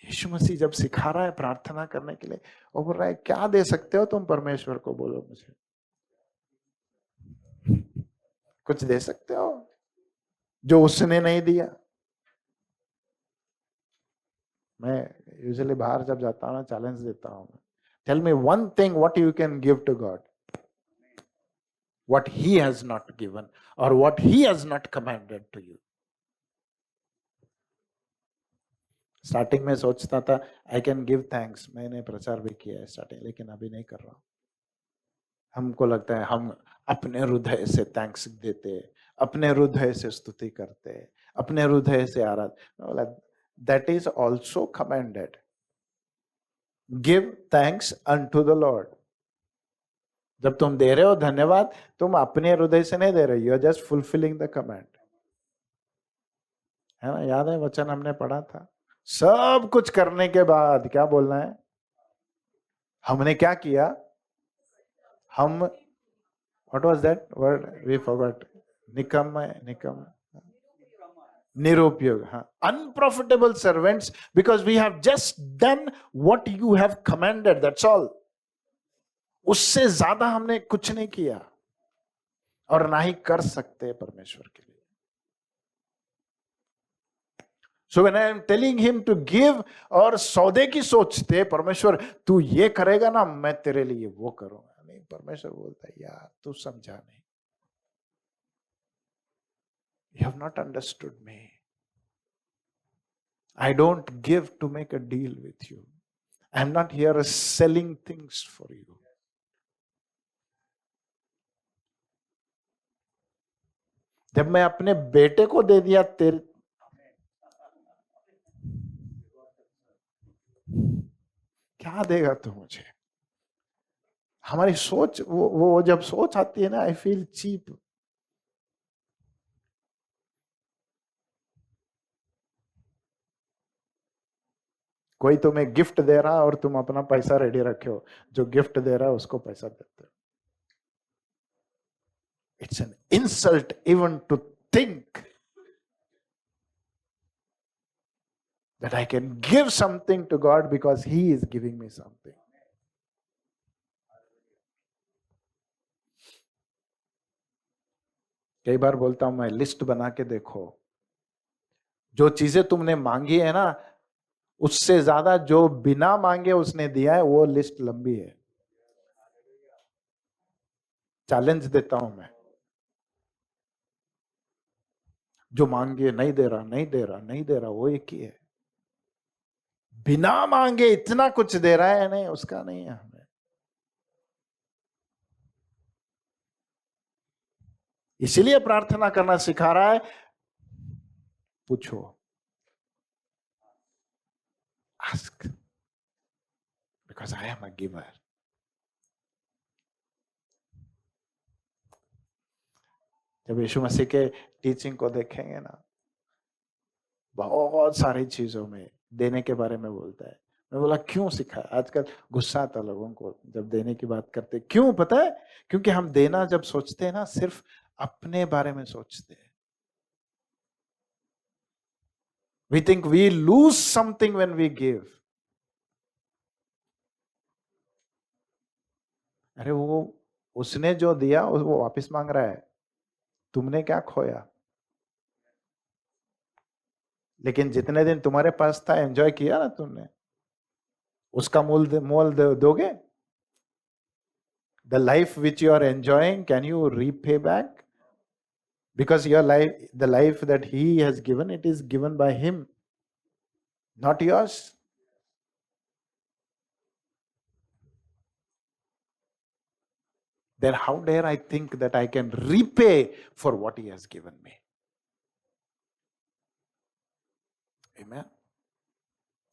यीशु मसीह जब सिखा रहा है प्रार्थना करने के लिए, वो बोल रहा है क्या दे सकते हो तुम परमेश्वर को, बोलो मुझे। कुछ दे सकते हो जो उसने नहीं दिया? मैं यूजुअली बाहर जब जाता हूँ ना, चैलेंज देता हूँ, tell me one thing what you can give to God, what he has not given और what he has not commanded to you. Starting में सोचता था आई कैन गिव थैंक्स, मैंने प्रचार भी किया है स्टार्टिंग, लेकिन अभी नहीं कर रहा हूं। हमको लगता है हम अपने हृदय से थैंक्स देते, अपने हृदय से स्तुति करते, अपने हृदय से आराधना। That is also commanded. Give thanks unto the Lord. जब तुम दे रहे हो धन्यवाद, तुम अपने हृदय से नहीं दे रहे, you are just fulfilling the command. है ना, याद है वचन हमने पढ़ा था, सब कुछ करने के बाद क्या बोलना है? हमने क्या किया? हम, what was that word, we forgot. निकम, निकम, निरुपयोग, हाँ, unprofitable servants, because we have just done what you have commanded, that's all. उससे ज्यादा हमने कुछ नहीं किया और ना ही कर सकते परमेश्वर के लिए। So when I am telling him to give, और सौदे की सोचते, परमेश्वर तू ये करेगा ना, मैं तेरे लिए वो करूंगा। नहीं, परमेश्वर बोलता है यार तू समझा नहीं, you have not understood me. I don't give to make a deal with you, I am not here selling things for you. जब मैं अपने बेटे को दे दिया तेरे, क्या देगा तू मुझे? हमारी सोच, वो जब सोच आती है ना, आई फील चीप। कोई तुम्हें गिफ्ट दे रहा और तुम अपना पैसा रेडी रखे हो, जो गिफ्ट दे रहा है उसको पैसा देते हो। It's an insult even to think that I can give something to God because He is giving me something. कई बार बोलता हूं मैं, लिस्ट बना के देखो, जो चीजें तुमने मांगी है ना, उससे ज्यादा जो बिना मांगे उसने दिया है, वो लिस्ट लंबी है। चैलेंज देता हूं मैं, जो मांगे नहीं दे रहा, नहीं दे रहा, नहीं दे रहा, वो एक ही है। बिना मांगे इतना कुछ दे रहा है, नहीं उसका नहीं है हमें। इसीलिए प्रार्थना करना सिखा रहा है, पूछो, ask, because I am a giver. जब यीशु मसीह के टीचिंग को देखेंगे ना, बहुत सारी चीजों में देने के बारे में बोलता है। मैं बोला क्यों सिखाया? आजकल गुस्सा आता लोगों को जब देने की बात करते, क्यों पता है? क्योंकि हम देना जब सोचते हैं ना, सिर्फ अपने बारे में सोचते हैं। We think we lose something when we give. अरे वो, उसने जो दिया वो वापस मांग रहा है, तुमने क्या खोया? लेकिन जितने दिन तुम्हारे पास था, एंजॉय किया ना तुमने, उसका मोल दोगे? The life which you are enjoying, can you repay back? Because your life, the life that He has given, it is given by Him, not yours. Then how dare I think that I can repay for what He has given me? Amen.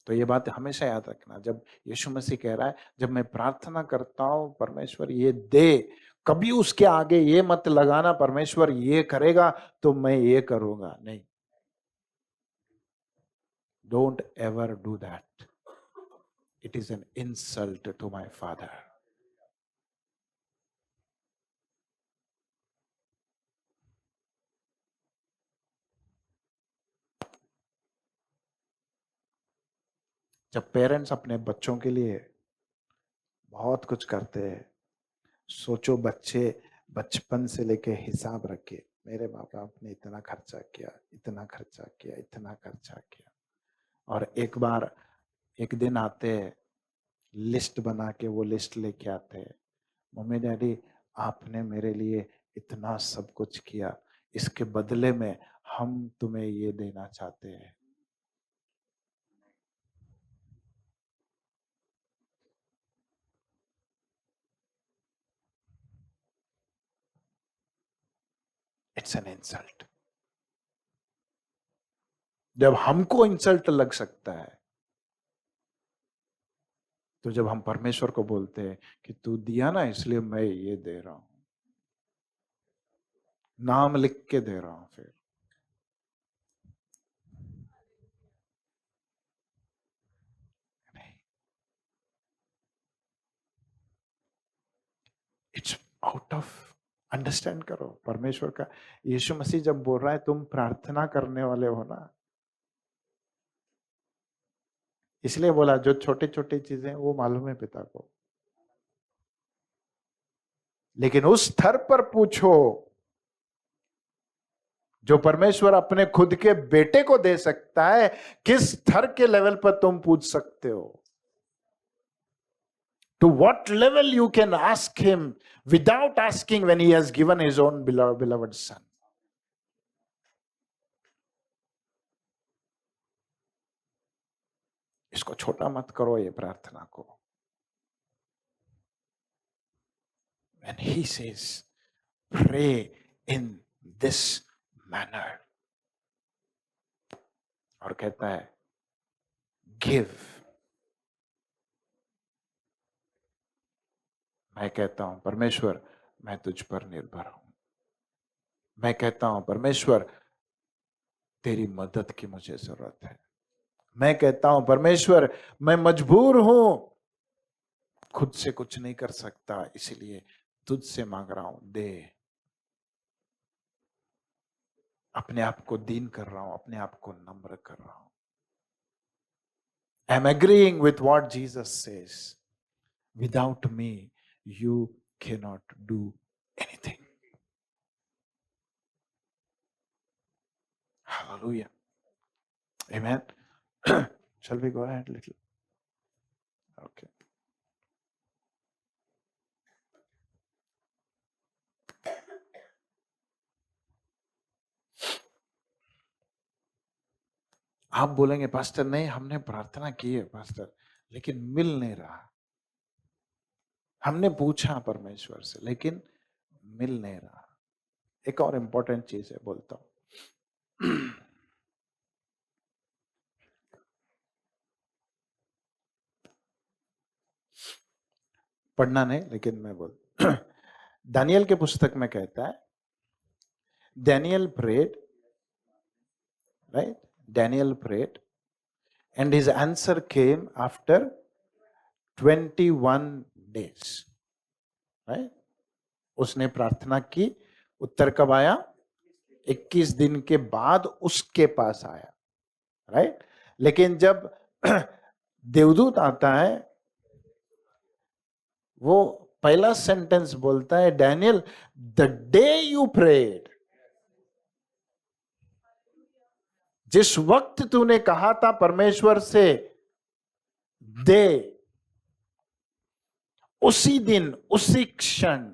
तो ये बात हमेशा याद रखना, जब यीशु मसीह कह रहा है, जब मैं प्रार्थना करता हूं परमेश्वर ये दे, कभी उसके आगे ये मत लगाना परमेश्वर ये करेगा तो मैं ये करूंगा, नहीं। Don't ever do that. It is an insult to my father. जब पेरेंट्स अपने बच्चों के लिए बहुत कुछ करते हैं, सोचो बच्चे बचपन से लेके हिसाब रखे, मेरे माँ बाप ने इतना खर्चा किया, इतना खर्चा किया, इतना खर्चा किया, और एक बार एक दिन आते हैं, लिस्ट बना के वो लिस्ट लेके आते हैं, मम्मी डैडी आपने मेरे लिए इतना सब कुछ किया, इसके बदले में हम तुम्हें ये देना चाहते हैं। It's an insult. जब हमको इंसल्ट लग सकता है, तो जब हम परमेश्वर को बोलते हैं कि तू दिया ना इसलिए मैं ये दे रहा हूं, नाम लिख के दे रहा हूं, फिर नहीं, इट्स आउट ऑफ, अंडरस्टैंड करो परमेश्वर का। यीशु मसीह जब बोल रहा है तुम प्रार्थना करने वाले हो ना, इसलिए बोला जो छोटे छोटे चीजें वो मालूम है पिता को, लेकिन उस स्तर पर पूछो जो परमेश्वर अपने खुद के बेटे को दे सकता है। किस स्तर के लेवल पर तुम पूछ सकते हो? To what level you can ask him without asking when he has given his own beloved son. इसको छोटा मत करो ये प्रार्थना को। When he says, pray in this manner, और कहता है give, मैं कहता हूं परमेश्वर मैं तुझ पर निर्भर हूं, मैं कहता हूं परमेश्वर तेरी मदद की मुझे जरूरत है, मैं कहता हूं परमेश्वर मैं मजबूर हूं, खुद से कुछ नहीं कर सकता, इसलिए तुझसे मांग रहा हूं, दे। अपने आप को दीन कर रहा हूं, अपने आप को नम्र कर रहा हूं। I'm agreeing with what Jesus says. Without me, you cannot do anything. Hallelujah. Amen. Shall we go ahead a little? Okay. आप बोलेंगे पास्टर नहीं हमने प्रार्थना की है पास्टर, लेकिन मिल नहीं रहा। हमने पूछा परमेश्वर से लेकिन मिल नहीं रहा। एक और इंपॉर्टेंट चीज है, बोलता हूं। पढ़ना नहीं लेकिन मैं बोल दानियल के पुस्तक में कहता है Daniel prayed, right? Daniel prayed and his answer came after 21 days, right? उसने प्रार्थना की, उत्तर कब आया? 21 दिन के बाद उसके पास आया, राइट? लेकिन जब देवदूत आता है, वो पहला सेंटेंस बोलता है Daniel the day you prayed, जिस वक्त तूने कहा था परमेश्वर से दे, उसी दिन उसी क्षण।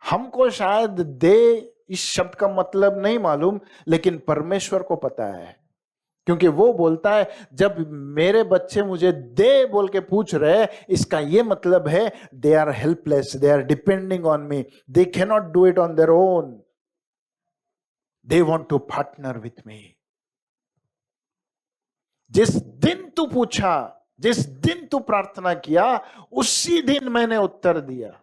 हमको शायद दे इस शब्द का मतलब नहीं मालूम, लेकिन परमेश्वर को पता है, क्योंकि वो बोलता है जब मेरे बच्चे मुझे दे बोल के पूछ रहे, इसका ये मतलब है they are helpless, they are depending on me, they can not do it on their own, they want to partner with me. जिस दिन तू पूछा, जिस दिन तू प्रार्थना किया, उसी दिन मैंने उत्तर दिया।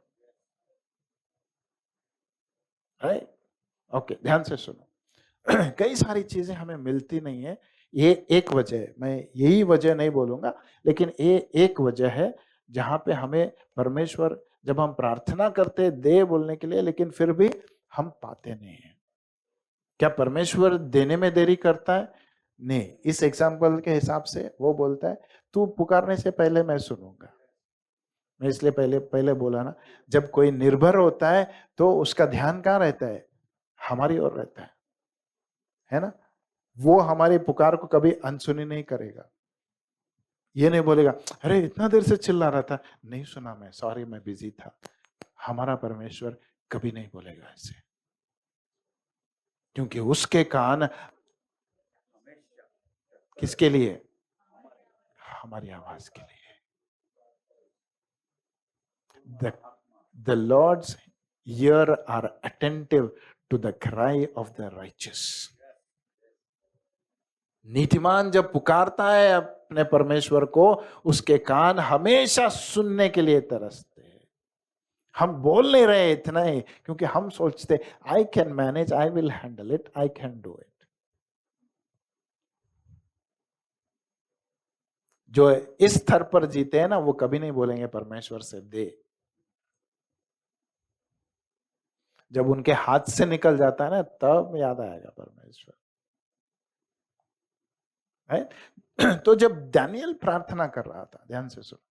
ओके, ध्यान से सुनो। कई सारी चीजें हमें मिलती नहीं है, ये एक वजह है, मैं यही वजह नहीं बोलूंगा, लेकिन ये एक वजह है जहां पे हमें परमेश्वर, जब हम प्रार्थना करते दे बोलने के लिए, लेकिन फिर भी हम पाते नहीं हैं। क्या परमेश्वर देने में देरी करता है? नहीं। इस एग्जाम्पल के हिसाब से वो बोलता है तू पुकारने से पहले मैं सुनूंगा। मैं इसलिए पहले बोला ना, जब कोई निर्भर होता है तो उसका ध्यान कहाँ रहता है? हमारी ओर रहता है ना? वो हमारी पुकार को कभी अनसुनी नहीं करेगा। ये नहीं बोलेगा अरे इतना देर से चिल्ला रहा था, नहीं सुना मैं, सॉरी मैं बिजी था। हमारा परमेश्वर कभी नहीं बोलेगा ऐसे, क्योंकि उसके कान किसके लिए? हमारी आवाज के लिए। The Lord's ear are attentive to the cry of the righteous. नीतिमान जब पुकारता है अपने परमेश्वर को, उसके कान हमेशा सुनने के लिए तरसते हैं। हम बोल नहीं रहे इतना ही, क्योंकि हम सोचते I can manage, I will handle it, I can do it. जो इस स्तर पर जीते हैं ना, वो कभी नहीं बोलेंगे परमेश्वर से दे। जब उनके हाथ से निकल जाता है ना, तब याद आएगा परमेश्वर। तो जब दानियल प्रार्थना कर रहा था, ध्यान से सुनो,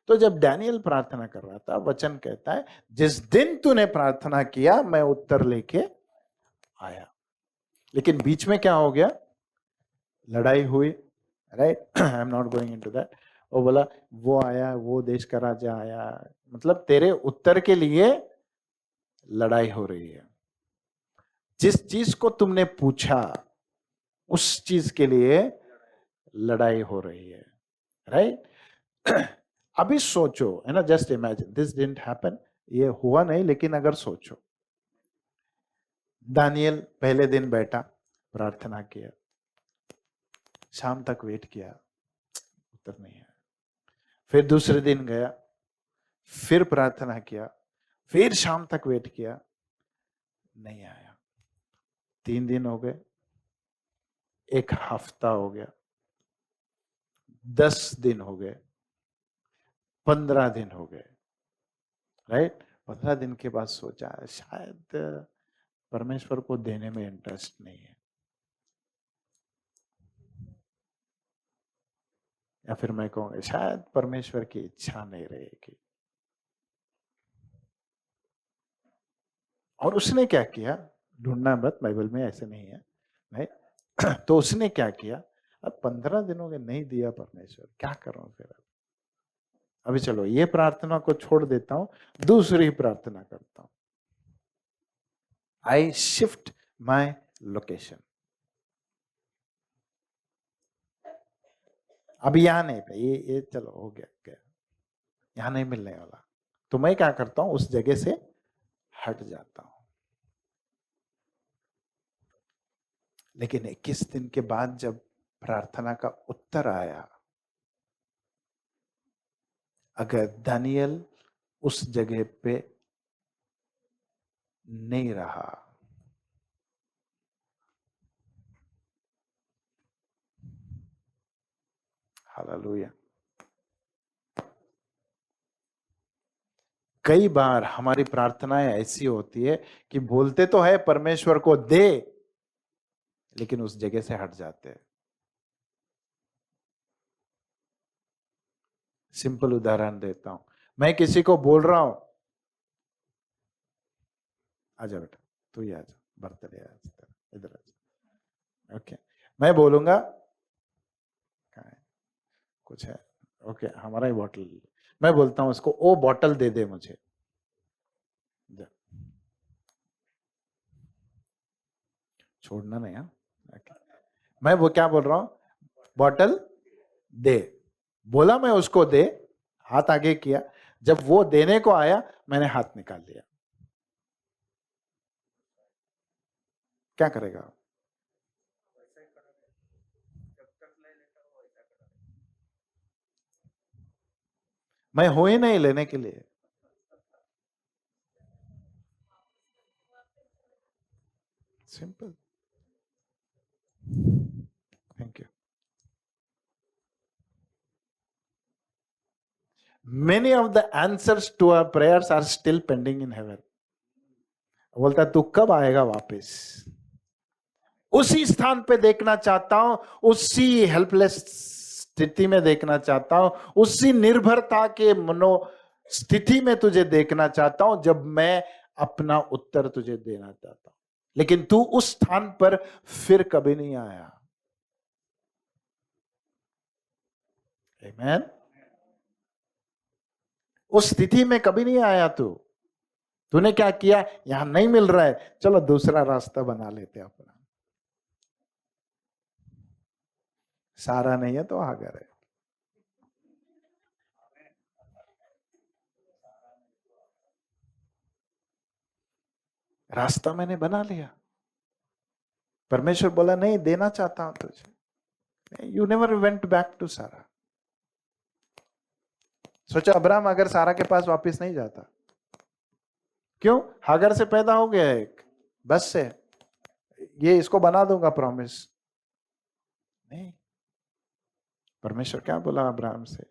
तो जब दानियल प्रार्थना कर रहा था, वचन कहता है जिस दिन तूने प्रार्थना किया मैं उत्तर लेके आया। लेकिन बीच में क्या हो गया? लड़ाई हुई, right? I am not going into that. वो बोला वो आया, वो देश का राजा आया, मतलब तेरे उत्तर के लिए लड़ाई हो रही है। जिस चीज को तुमने पूछा उस चीज के लिए लड़ाई हो रही है, राइट? अभी सोचो, है ना, just imagine this didn't happen, ये हुआ नहीं, लेकिन अगर सोचो, दानियल पहले दिन बैठा, प्रार्थना किया, शाम तक वेट किया, उत्तर नहीं आया। फिर दूसरे दिन गया, फिर प्रार्थना किया, फिर शाम तक वेट किया, नहीं आया। 3 दिन हो गए, 1 हफ्ता हो गया, 10 दिन हो गए, 15 दिन हो गए, राइट? 15 दिन के बाद सोचा शायद परमेश्वर को देने में इंटरेस्ट नहीं है, या फिर मैं कहूँगा शायद परमेश्वर की इच्छा नहीं रहेगी। और उसने क्या किया? ढूंढना मत, बाइबल में ऐसे नहीं है, नहीं? तो उसने क्या किया? अब 15 दिनों के नहीं दिया परमेश्वर, क्या करूं फिर? अभी चलो ये प्रार्थना को छोड़ देता हूं, दूसरी प्रार्थना करता हूं। I shift my location. अभी यहां नहीं पे, ये चलो हो गया, यहां नहीं मिलने वाला, तो मैं क्या करता हूं? उस जगह से हट जाता हूं। लेकिन 21 दिन के बाद जब प्रार्थना का उत्तर आया, अगर दानियल उस जगह पे नहीं रहा, हालेलुया। कई बार हमारी प्रार्थनाएं ऐसी होती है कि बोलते तो है परमेश्वर को दे, लेकिन उस जगह से हट जाते हैं। सिंपल उदाहरण देता हूं, मैं किसी को बोल रहा हूं आजा बेटा, तू ही आजा, बर्तन इधर आजा, ओके। मैं बोलूंगा कहाँ है? कुछ है, ओके, हमारा ही बॉटल। मैं बोलता हूं उसको, ओ बॉटल दे दे मुझे, छोड़ना नहीं, हाँ? ओके। मैं वो क्या बोल रहा हूं? बॉटल दे। बोला मैं उसको दे, हाथ आगे किया, जब वो देने को आया मैंने हाथ निकाल लिया। क्या करेगा? मैं हो ही नहीं लेने के लिए। Simple. Thank you. Many of the answers to our prayers are still pending in heaven. बोलता तू कब आएगा वापस? उसी स्थान पे देखना चाहता हूं, उसी हेल्पलेस स्थिति में देखना चाहता हूं, उसी निर्भरता के मनो स्थिति में तुझे देखना चाहता हूं जब मैं अपना उत्तर तुझे देना चाहता हूं। लेकिन तू उस स्थान पर फिर कभी नहीं आया। आमीन। उस स्थिति में कभी नहीं आया तू। तूने क्या किया? यहां नहीं मिल रहा है, चलो दूसरा रास्ता बना लेते अपना। सारा नहीं है तो हागर है। रास्ता मैंने बना लिया। परमेश्वर बोला नहीं, देना चाहता हूं तुझे। You never went back to Sarah. सोचा अब्राहम अगर सारा के पास वापस नहीं जाता। क्यों? हागर से पैदा हो गया एक, बस से ये इसको बना दूंगा प्रॉमिस। नहीं, परमेश्वर क्या बोला अब्राहम से?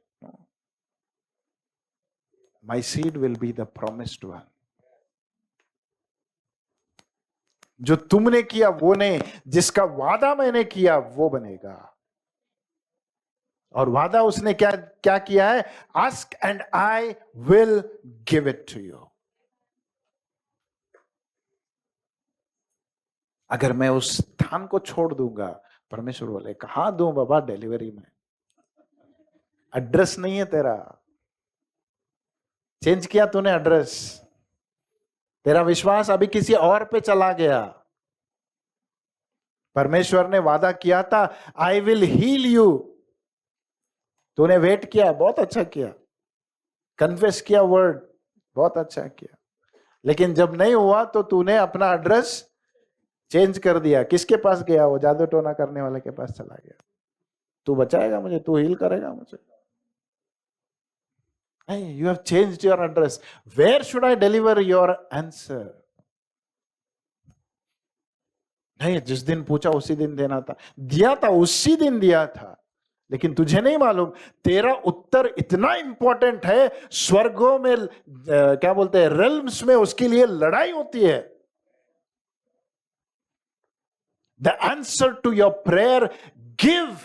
My seed will be the promised one. जो तुमने किया वो नहीं, जिसका वादा मैंने किया वो बनेगा। और वादा उसने क्या क्या किया है? Ask and I will give it to you. अगर मैं उस स्थान को छोड़ दूंगा, परमेश्वर बोले कहां दूं बाबा डिलीवरी में? एड्रेस नहीं है तेरा, चेंज किया तूने एड्रेस, तेरा विश्वास अभी किसी और पे चला गया। परमेश्वर ने वादा किया था आई विल हील यू। तूने वेट किया, बहुत अच्छा किया, कन्फेस किया वर्ड, बहुत अच्छा किया, लेकिन जब नहीं हुआ तो तूने अपना एड्रेस चेंज कर दिया। किसके पास गया? वो जादू टोना करने वाले के पास चला गया। तू बचाएगा मुझे, तू हील करेगा मुझे? नहीं, you have changed your address. Where should I deliver your answer? नहीं, जिस दिन पूछा उसी दिन देना था, दिया था उसी दिन दिया था, लेकिन तुझे नहीं मालूम तेरा उत्तर इतना इंपॉर्टेंट है। स्वर्गों में क्या बोलते हैं, रेल्म्स में उसके लिए लड़ाई होती है। The answer to your prayer give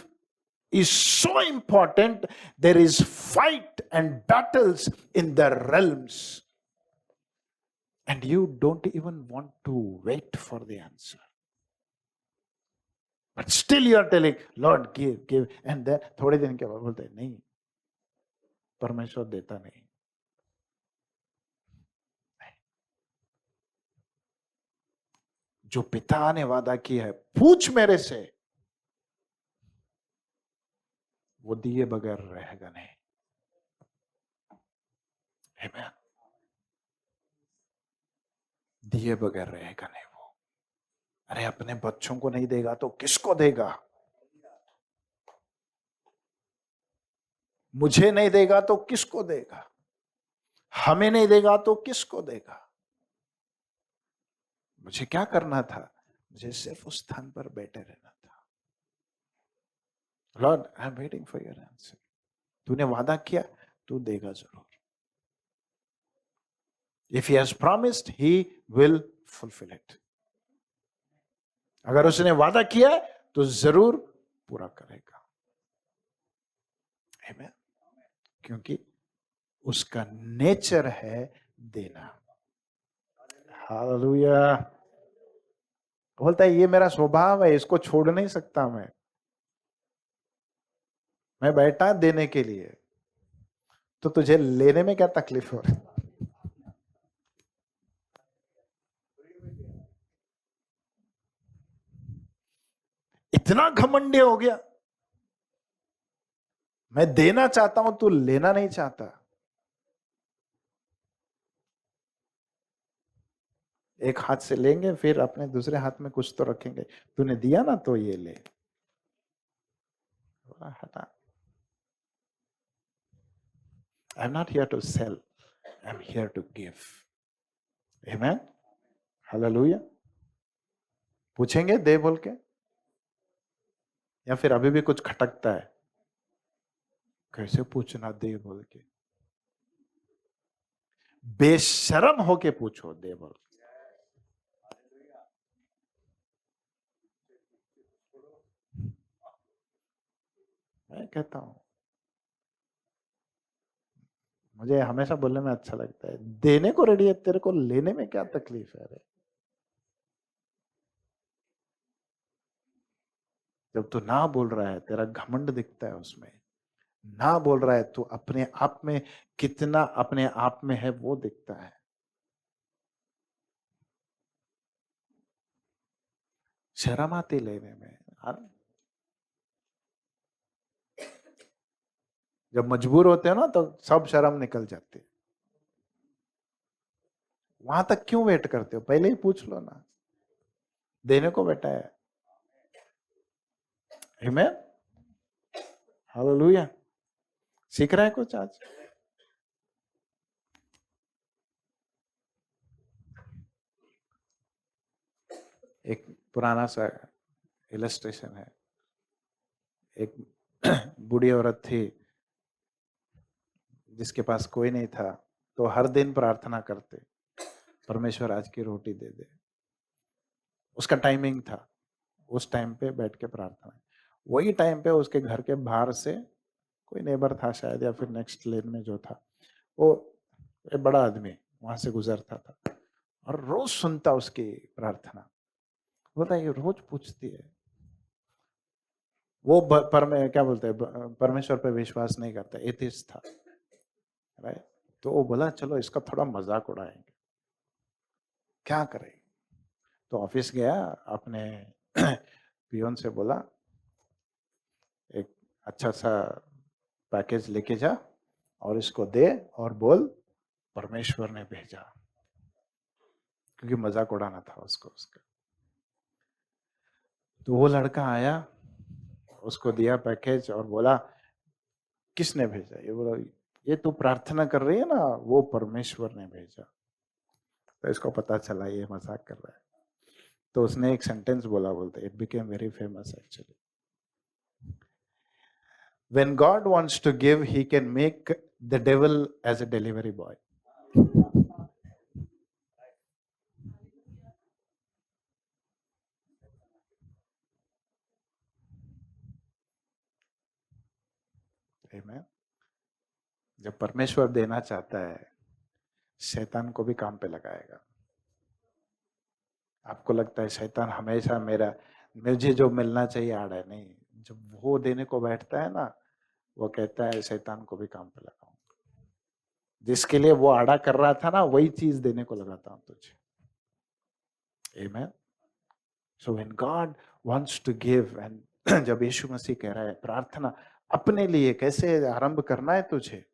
is so important. There is fight and battles in the realms, and you don't even want to wait for the answer, but still you are telling Lord give, and then थोड़े दिन के बाद बोलते हैं नहीं, परमेश्वर देता नहीं। जो पिता ने वादा किया है, पूछ मेरे से, वो दिए बगैर रहेगा नहीं। Amen. दिए बगैर रहेगा नहीं वो। अरे अपने बच्चों को नहीं देगा तो किसको देगा? मुझे नहीं देगा तो किसको देगा? हमें नहीं देगा तो किसको देगा? मुझे क्या करना था? मुझे सिर्फ उस स्थान पर बैठे रहना था। Lord I am waiting for your answer. तूने वादा किया, तू देगा जरूर। If he has promised he will fulfil it. अगर उसने वादा किया तो जरूर पूरा करेगा। आमीन। क्योंकि उसका नेचर है देना। हालेलुया। बोलता है ये मेरा स्वभाव है, इसको छोड़ नहीं सकता मैं बैठा देने के लिए, तो तुझे लेने में क्या तकलीफ हो रही? इतना घमंडी हो गया, मैं देना चाहता हूं, तू लेना नहीं चाहता। एक हाथ से लेंगे, फिर अपने दूसरे हाथ में कुछ तो रखेंगे। तूने दिया ना तो ये ले, हटा। I am not here to sell, I am here to give. Amen. Hallelujah. पूछेंगे दे बोल के, या फिर अभी भी कुछ खटकता है? कैसे पूछना दे बोल के? बेशरम होके पूछो दे बोल के। मैं कहता हूं, मुझे हमेशा बोलने में अच्छा लगता है, देने को रेडी है, तेरे को लेने में क्या तकलीफ है? रे जब तू ना बोल रहा है, तेरा घमंड दिखता है उसमें। ना बोल रहा है, तू अपने आप में कितना अपने आप में है वो दिखता है। शर्म आती लेने में। जब मजबूर होते हैं ना तो सब शर्म निकल जाती है। वहां तक क्यों वेट करते हो? पहले ही पूछ लो ना, देने को बैठा है। आमीन, हालेलुया। सीख रहा है कुछ आज? एक पुराना सा इलस्ट्रेशन है। एक बूढ़ी औरत थी जिसके पास कोई नहीं था, तो हर दिन प्रार्थना करते, परमेश्वर आज की रोटी दे दे। उसका टाइमिंग था, उस टाइम पे बैठ के प्रार्थना। वही टाइम पे उसके घर के बाहर से कोई नेबर था शायद, या फिर नेक्स्ट लेन में जो था, वो एक बड़ा आदमी वहां से गुजरता था और रोज सुनता उसकी प्रार्थना। बोलता ये रोज पूछती है। वो क्या बोलते हैं, परमेश्वर पे विश्वास नहीं करता, एथिस्ट था, राइट। तो वो बोला चलो इसका थोड़ा मजाक उड़ाएंगे, क्या करें। तो ऑफिस गया, अपने पियोन से बोला एक अच्छा सा पैकेज लेके जा और इसको दे और बोल परमेश्वर ने भेजा, क्योंकि मजाक उड़ाना था उसको उसका। तो वो लड़का आया, उसको दिया पैकेज और बोला किसने भेजा? ये बोला ये तू प्रार्थना कर रही है ना, वो परमेश्वर ने भेजा। तो इसको पता चला ये मजाक कर रहा है। तो उसने एक सेंटेंस बोला, बोलते it became very famous actually. When God wants to give, he can make the devil as a delivery boy. Amen. जब परमेश्वर देना चाहता है, शैतान को भी काम पे लगाएगा। आपको लगता है शैतान हमेशा मुझे जो मिलना चाहिए आ रहा है, नहीं। जब वो देने को बैठता है ना, वो कहता है शैतान को भी काम पे लगाऊंगा। जिसके लिए वो आड़ा कर रहा था ना, वही चीज देने को लगाता हूं तुझे। Amen. So when God wants to give, and जब यीशु मसीह कह रहा है प्रार्थना अपने लिए कैसे आरंभ करना है तुझे।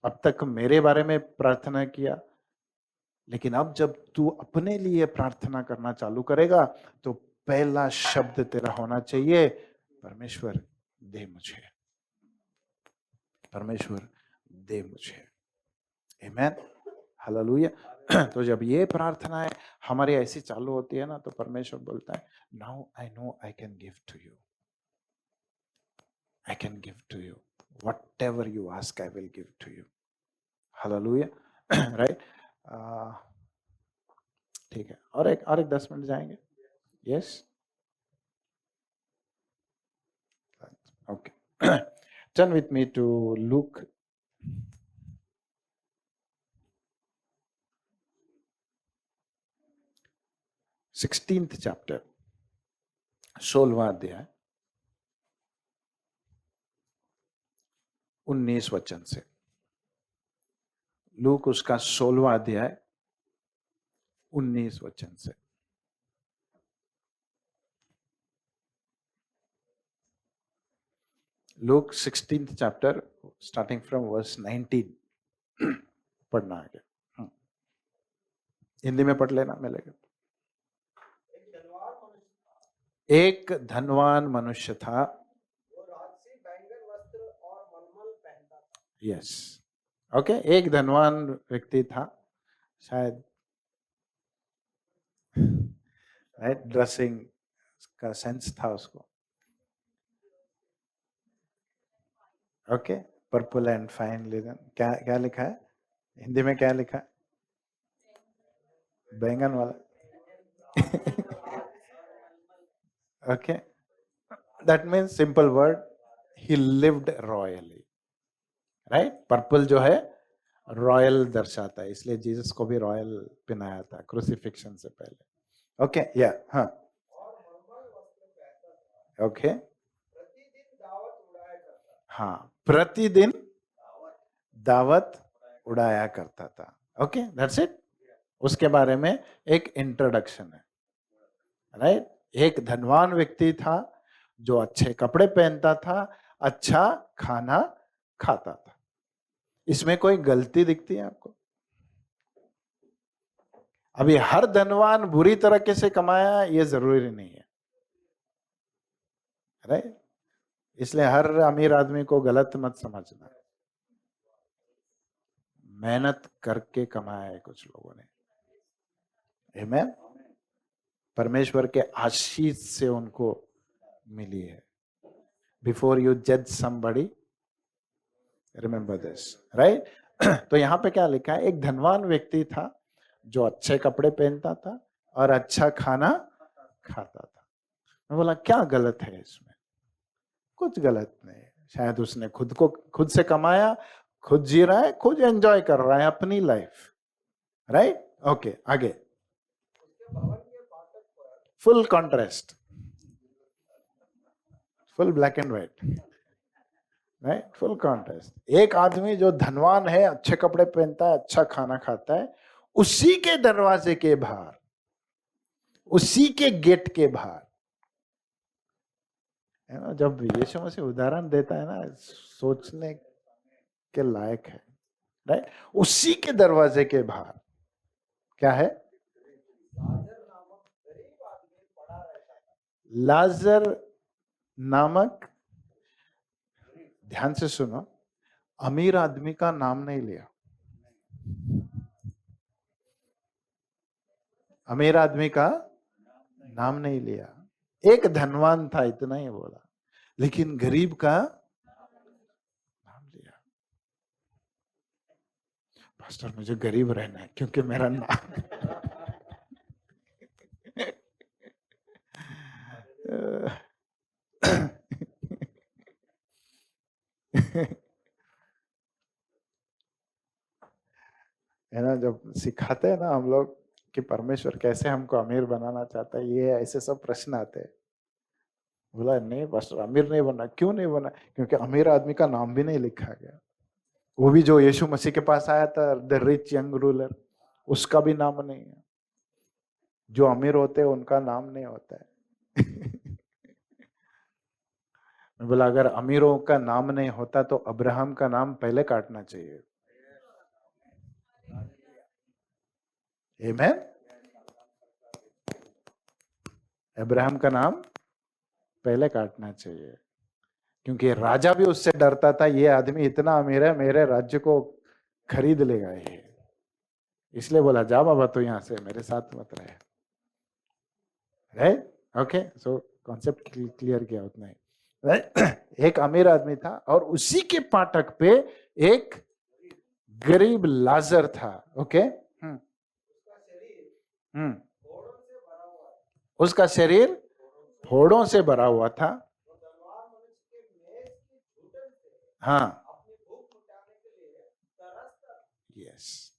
अब तक मेरे बारे में प्रार्थना किया, लेकिन अब जब तू अपने लिए प्रार्थना करना चालू करेगा, तो पहला शब्द तेरा होना चाहिए, परमेश्वर दे मुझे, परमेश्वर दे मुझे। आमीन, हालेलुया। तो जब ये प्रार्थनाएं हमारी ऐसी चालू होती है ना, तो परमेश्वर बोलता है now I know I can give to you, I can give to you whatever you ask, I will give to you. Hallelujah, right. ठीक है, और एक 10 मिनट जाएंगे। Yes, okay. Turn with me to Luke 16th chapter, 16वां अध्याय 19 वचन से। Look उसका 16वां अध्याय 19 वचन से। Luke 16th chapter starting from verse 19 पढ़ना आगे। हिंदी में पढ़ लेना, मिलेगा। एक धनवान मनुष्य था, वो राजसी बैंगन वस्त्र और मलमल पहनता था। Yes, okay. एक धनवान व्यक्ति था, शायद राइट, ड्रेसिंग का सेंस था उसको। Okay, purple and fine linen. क्या क्या लिखा है हिंदी में? क्या लिखा है? बैंगन वाला। Okay, that means simple word, he lived royally, right. Purple जो है रॉयल दर्शाता है, इसलिए जीसस को भी रॉयल पहनाया था क्रूसिफिक्शन से पहले। ओके, या हाँ, और मलमल वस्त्र पहनता था। ओके, प्रतिदिन दावत उड़ाया करता था। हाँ, प्रतिदिन दावत उड़ाया करता था। Okay, that's it. उसके बारे में एक इंट्रोडक्शन है, राइट। एक धनवान व्यक्ति था जो अच्छे कपड़े पहनता था, अच्छा खाना खाता था। इसमें कोई गलती दिखती है आपको? अभी हर धनवान बुरी तरीके से कमाया ये जरूरी नहीं है, राइट? इसलिए हर अमीर आदमी को गलत मत समझना। मेहनत करके कमाया है कुछ लोगों ने, आमीन। परमेश्वर के आशीष से उनको मिली है। बिफोर यू जज समबडी, रिमेंबर दिस, राइट? तो यहाँ पे क्या लिखा है? एक धनवान व्यक्ति था जो अच्छे कपड़े पहनता था और अच्छा खाना खाता था। मैं बोला क्या गलत है इसमें? कुछ गलत नहीं। शायद उसने खुद से कमाया, खुद जी रहा है, खुद एंजॉय कर रहा है अपनी लाइफ, राइट? ओके, आगे। Full contrast, full black and white, right? Full contrast. एक आदमी जो धनवान है, अच्छे कपड़े पहनता है, अच्छा खाना खाता है, उसी के दरवाजे के बाहर, उसी के गेट के बाहर, है ना? जब यीशु मसीह उदाहरण देता है ना, सोचने के लायक है, राइट? उसी के दरवाजे के बाहर क्या है? लाजर नामक, ध्यान से सुनो, अमीर आदमी का नाम नहीं लिया। अमीर आदमी का नाम नहीं लिया। एक धनवान था, इतना ही बोला, लेकिन गरीब का नाम लिया। पास्टर मुझे गरीब रहना है क्योंकि मेरा नाम है ना? जब सिखाते हैं ना हम लोग कि परमेश्वर कैसे हमको अमीर बनाना चाहता है, ये ऐसे सब प्रश्न आते हैं। बोला नहीं पास्टर, अमीर नहीं बना। क्यों नहीं बना? क्योंकि अमीर आदमी का नाम भी नहीं लिखा गया। वो भी जो यीशु मसीह के पास आया था, द रिच यंग रूलर, उसका भी नाम नहीं है। जो अमीर होते हैं उनका नाम नहीं होता है। मैं बोला अगर अमीरों का नाम नहीं होता तो अब्राहम का नाम पहले काटना चाहिए। आमीन। अब्राहम का नाम पहले काटना चाहिए, क्योंकि राजा भी उससे डरता था, ये आदमी इतना अमीर है, मेरे राज्य को खरीद लेगा ये। इसलिए बोला जा बाबा तो यहां से मेरे साथ मत रहे, right? Okay, so concept clear किया उतना ही, राइट? एक अमीर आदमी था और उसी के फाटक पे एक गरीब लाजर था। ओके, उसका शरीर फोड़ों से भरा हुआ था। हाँ, यस।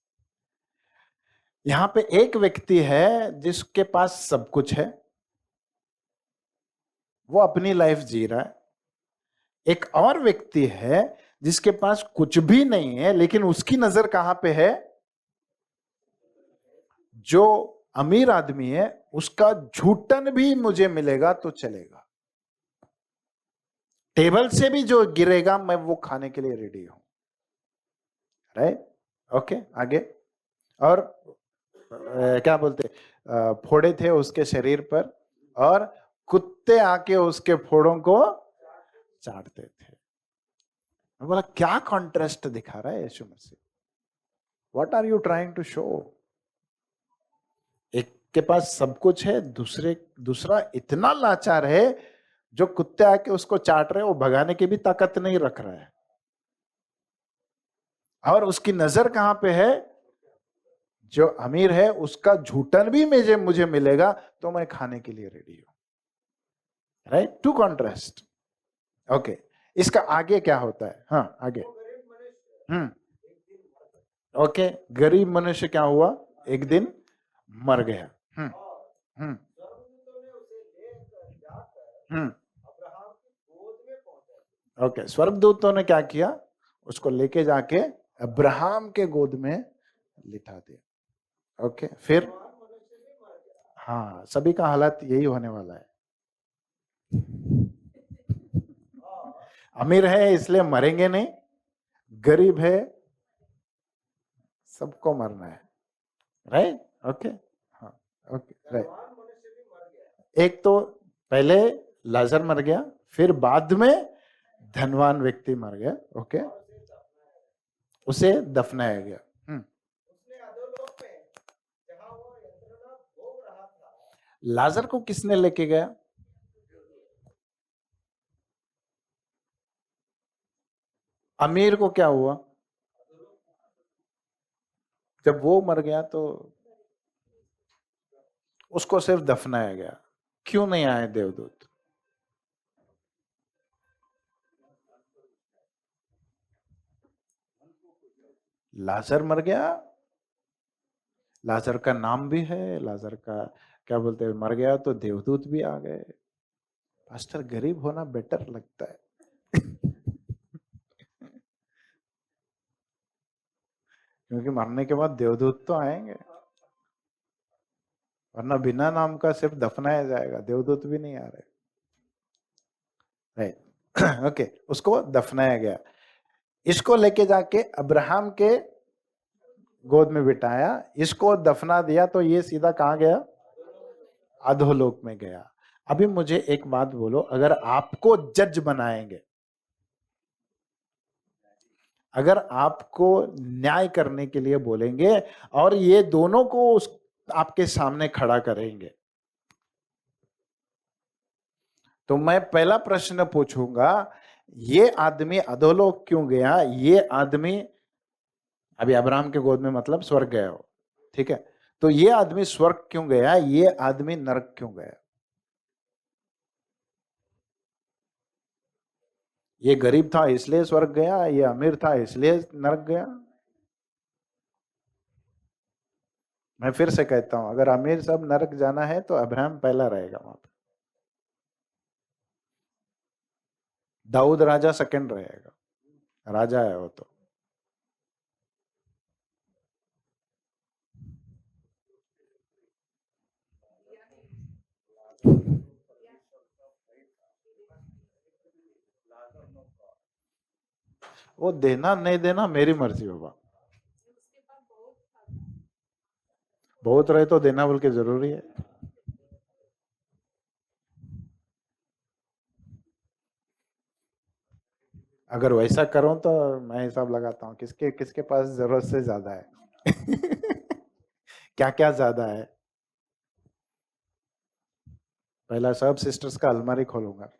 यहां पे एक व्यक्ति है जिसके पास सब कुछ है, वो अपनी लाइफ जी रहा है। एक और व्यक्ति है जिसके पास कुछ भी नहीं है, लेकिन उसकी नजर कहां पे है? जो अमीर आदमी है उसका झूठन भी मुझे मिलेगा तो चलेगा, टेबल से भी जो गिरेगा मैं वो खाने के लिए रेडी हूं, राइट? ओके, आगे। और क्या बोलते, फोड़े थे उसके शरीर पर और कुत्ते आके उसके फोड़ों को चाटते थे। मैं बोला क्या कॉन्ट्रास्ट दिखा रहा है यीशु मसीह? What are you trying to show? एक के पास सब कुछ है, दूसरा इतना लाचार है जो कुत्ते आके उसको चाट रहे, वो भगाने की भी ताकत नहीं रख रहा है। और उसकी नजर कहां पे है? जो अमीर है उसका झूठन भी मुझे मिलेगा तो मैं खाने के लिए रेडी हूं, राइट? To contrast. ओके, इसका आगे क्या होता है? हाँ, आगे। ओके, गरीब मनुष्य क्या हुआ? एक दिन मर गया। हम्म ओके, स्वर्गदूतों ने क्या किया? उसको लेके जाके अब्राहम के गोद में लिटा दिया। ओके, फिर हाँ, सभी का हालत यही होने वाला है। अमीर है इसलिए मरेंगे नहीं, गरीब है सबको मरना है, राइट? Okay, okay right. धनवान मनुष्य भी मर गया। एक तो पहले लाजर मर गया, फिर बाद में धनवान व्यक्ति मर गया। ओके, और उसे उसे दफनाया गया। दफनाया गया। उसने अधोलोक में जहाँ वो यंत्रणा भोग रहा था, लाजर को किसने लेके गया? अमीर को क्या हुआ? जब वो मर गया तो उसको सिर्फ दफनाया गया। क्यों नहीं आए देवदूत? लाजर मर गया, लाजर का नाम भी है, लाजर का क्या बोलते हैं, मर गया तो देवदूत भी आ गए। पास्टर, गरीब होना बेटर लगता है। क्योंकि मरने के बाद देवदूत तो आएंगे, वरना बिना नाम का सिर्फ दफनाया जाएगा, देवदूत भी नहीं आ रहे। राइट। ओके, उसको दफनाया गया। इसको लेके जाके अब्राहम के गोद में बिठाया, इसको दफना दिया, तो ये सीधा कहाँ गया? अधोलोक में गया। अभी मुझे एक बात बोलो, अगर आपको जज बनाएंगे, अगर आपको न्याय करने के लिए बोलेंगे और ये दोनों को आपके सामने खड़ा करेंगे, तो मैं पहला प्रश्न पूछूंगा, ये आदमी अधोलोक क्यों गया? ये आदमी अभी अब्राहम के गोद में मतलब स्वर्ग गया हो, ठीक है, तो ये आदमी स्वर्ग क्यों गया? ये आदमी नरक क्यों गया? ये गरीब था इसलिए स्वर्ग गया, ये अमीर था इसलिए नरक गया? मैं फिर से कहता हूं, अगर अमीर सब नरक जाना है तो अब्राहम पहला रहेगा वहां पे, दाऊद राजा सेकंड रहेगा, राजा है वो तो। वो देना नहीं देना मेरी मर्जी बाबा, बहुत रहे तो देना बोल के जरूरी है। अगर वैसा करो तो मैं हिसाब लगाता हूँ किसके किसके पास जरूरत से ज्यादा है। क्या क्या ज्यादा है, पहला सब सिस्टर्स का अलमारी खोलूंगा।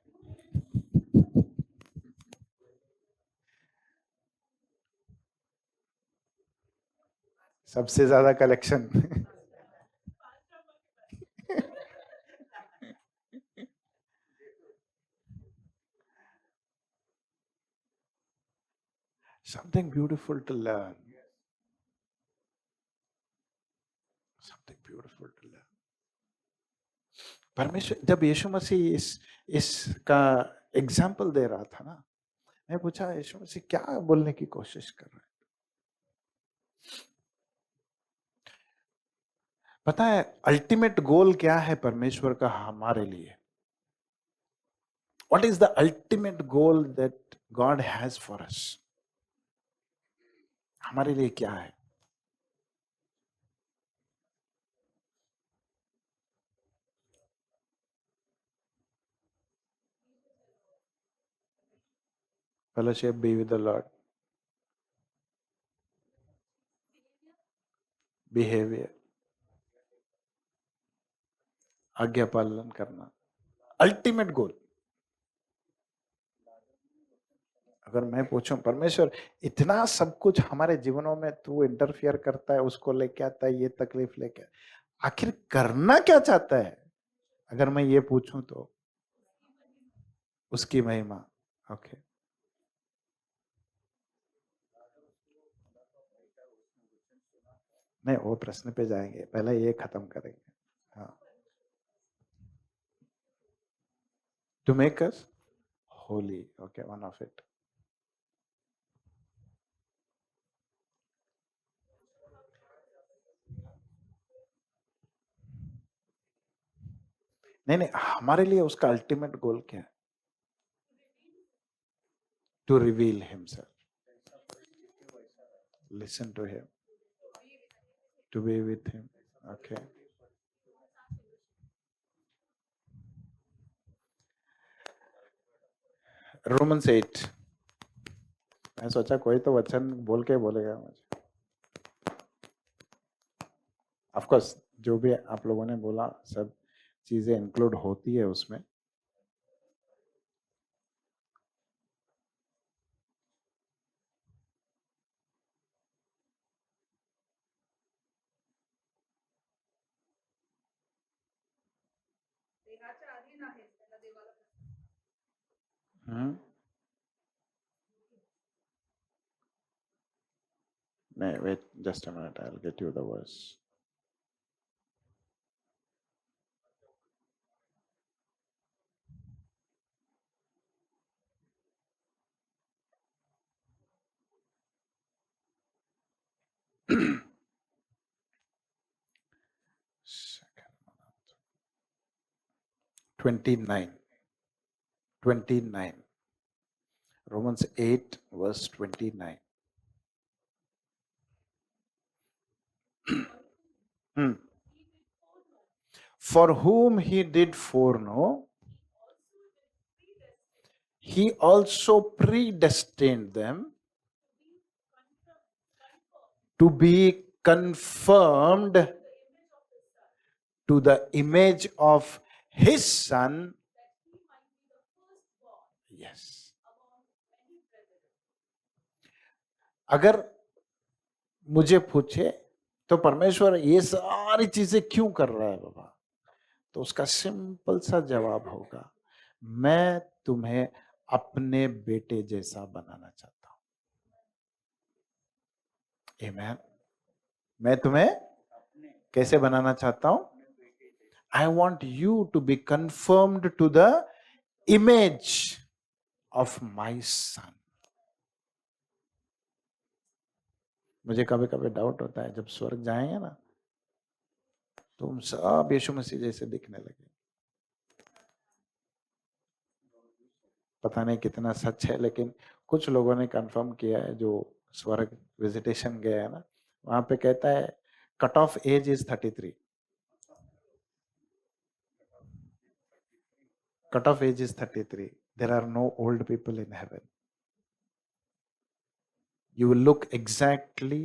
सबसे ज्यादा collection. Something beautiful to learn. Something beautiful to learn. परमेश्वर जब यीशु मसीह इसका एग्जाम्पल दे रहा था ना, मैं पूछा यीशु मसीह क्या बोलने की कोशिश कर रहे हैं? पता है अल्टीमेट गोल क्या है परमेश्वर का हमारे लिए? What is the ultimate goal that God has for us? हमारे लिए क्या है? Fellowship, be with the Lord. Behavior, आज्ञा पालन करना, अल्टीमेट गोल। अगर मैं पूछूं परमेश्वर इतना सब कुछ हमारे जीवनों में तू इंटरफियर करता है, उसको लेके आता है, ये तकलीफ लेके, आखिर करना क्या चाहता है? अगर मैं ये पूछूं तो उसकी महिमा। ओके, नहीं वो प्रश्न पे जाएंगे, पहले ये खत्म करेंगे। हाँ, to make us holy. Okay, one of it. नहीं नहीं, हमारे लिए उसका अल्टीमेट गोल क्या है? To reveal himself, listen to him, to be with him. Okay, Romans 8। मैं सोचा कोई तो वचन बोल के बोलेगा मुझे। ऑफ कोर्स जो भी आप लोगों ने बोला सब चीजें इंक्लूड होती है उसमें। नहीं, wait just a minute, I will get you the verse. Second, 29, 29, Romans 8 verse 29. For whom he did foreknow, he also predestined them to be conformed to the image of his son. Yes. अगर मुझे पूछे तो परमेश्वर ये सारी चीजें क्यों कर रहा है बाबा, तो उसका सिंपल सा जवाब होगा, मैं तुम्हें अपने बेटे जैसा बनाना चाहता हूं। आमेन। मैं तुम्हें कैसे बनाना चाहता हूं? I want you to be conformed to the image of my son. मुझे कभी कभी डाउट होता है, जब स्वर्ग जाएंगे ना तो हम सब यीशु मसीह जैसे दिखने लगे। पता नहीं कितना सच है, लेकिन कुछ लोगों ने कंफर्म किया है जो स्वर्ग विजिटेशन गए है ना, वहां पे कहता है cut off age is 33। Cut off age is 33। There are no old people in heaven. You will look exactly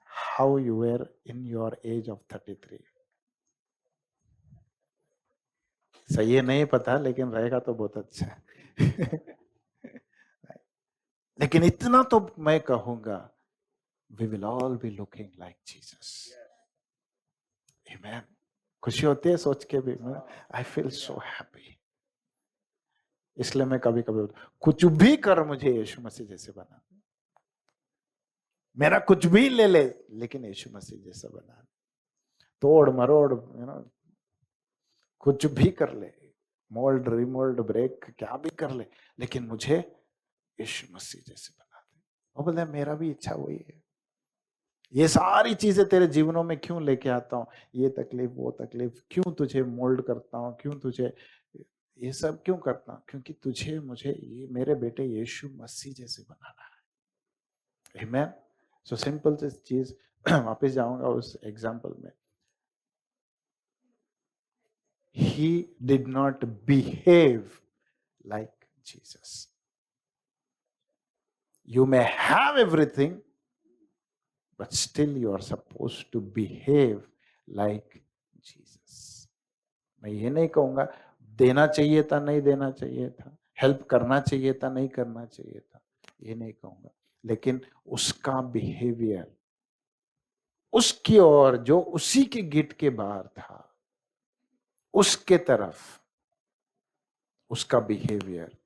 how you were in your age of 33। सही है नहीं पता, लेकिन रहेगा तो बहुत अच्छा है। लेकिन इतना तो मैं कहूंगा, we will all be looking like Jesus. Amen. खुशी होती है सोच के भी, I feel so happy. इसलिए मैं कभी कभी कुछ भी कर मुझे यीशु मसीह जैसे बना, मेरा कुछ भी ले ले, लेकिन यीशु मसीह जैसा बना। तोड़ मरोड़ कुछ भी कर ले, मोल्ड रिमोल्ड ब्रेक क्या भी कर ले, लेकिन मुझे यीशु मसीह जैसे बना दे। वो बोलते हैं मेरा भी इच्छा वही है। ये सारी चीजें तेरे जीवनों में क्यों लेके आता हूँ, ये तकलीफ वो तकलीफ, क्यों तुझे मोल्ड करता हूँ, क्यों तुझे ये सब क्यों करता हूँ, क्योंकि तुझे मुझे ये मेरे बेटे यीशु मसीह जैसे बनाना है। आमेन। सो सिंपल सी चीज, वापस जाऊंगा उस एग्जांपल में। He did not behave like Jesus. You may have everything, but still you are supposed to behave like Jesus. मैं ये नहीं कहूंगा देना चाहिए था नहीं देना चाहिए था, हेल्प करना चाहिए था नहीं करना चाहिए था, ये नहीं कहूंगा, लेकिन उसका बिहेवियर उसकी ओर जो उसी के गिट के बाहर था, उसके तरफ उसका बिहेवियर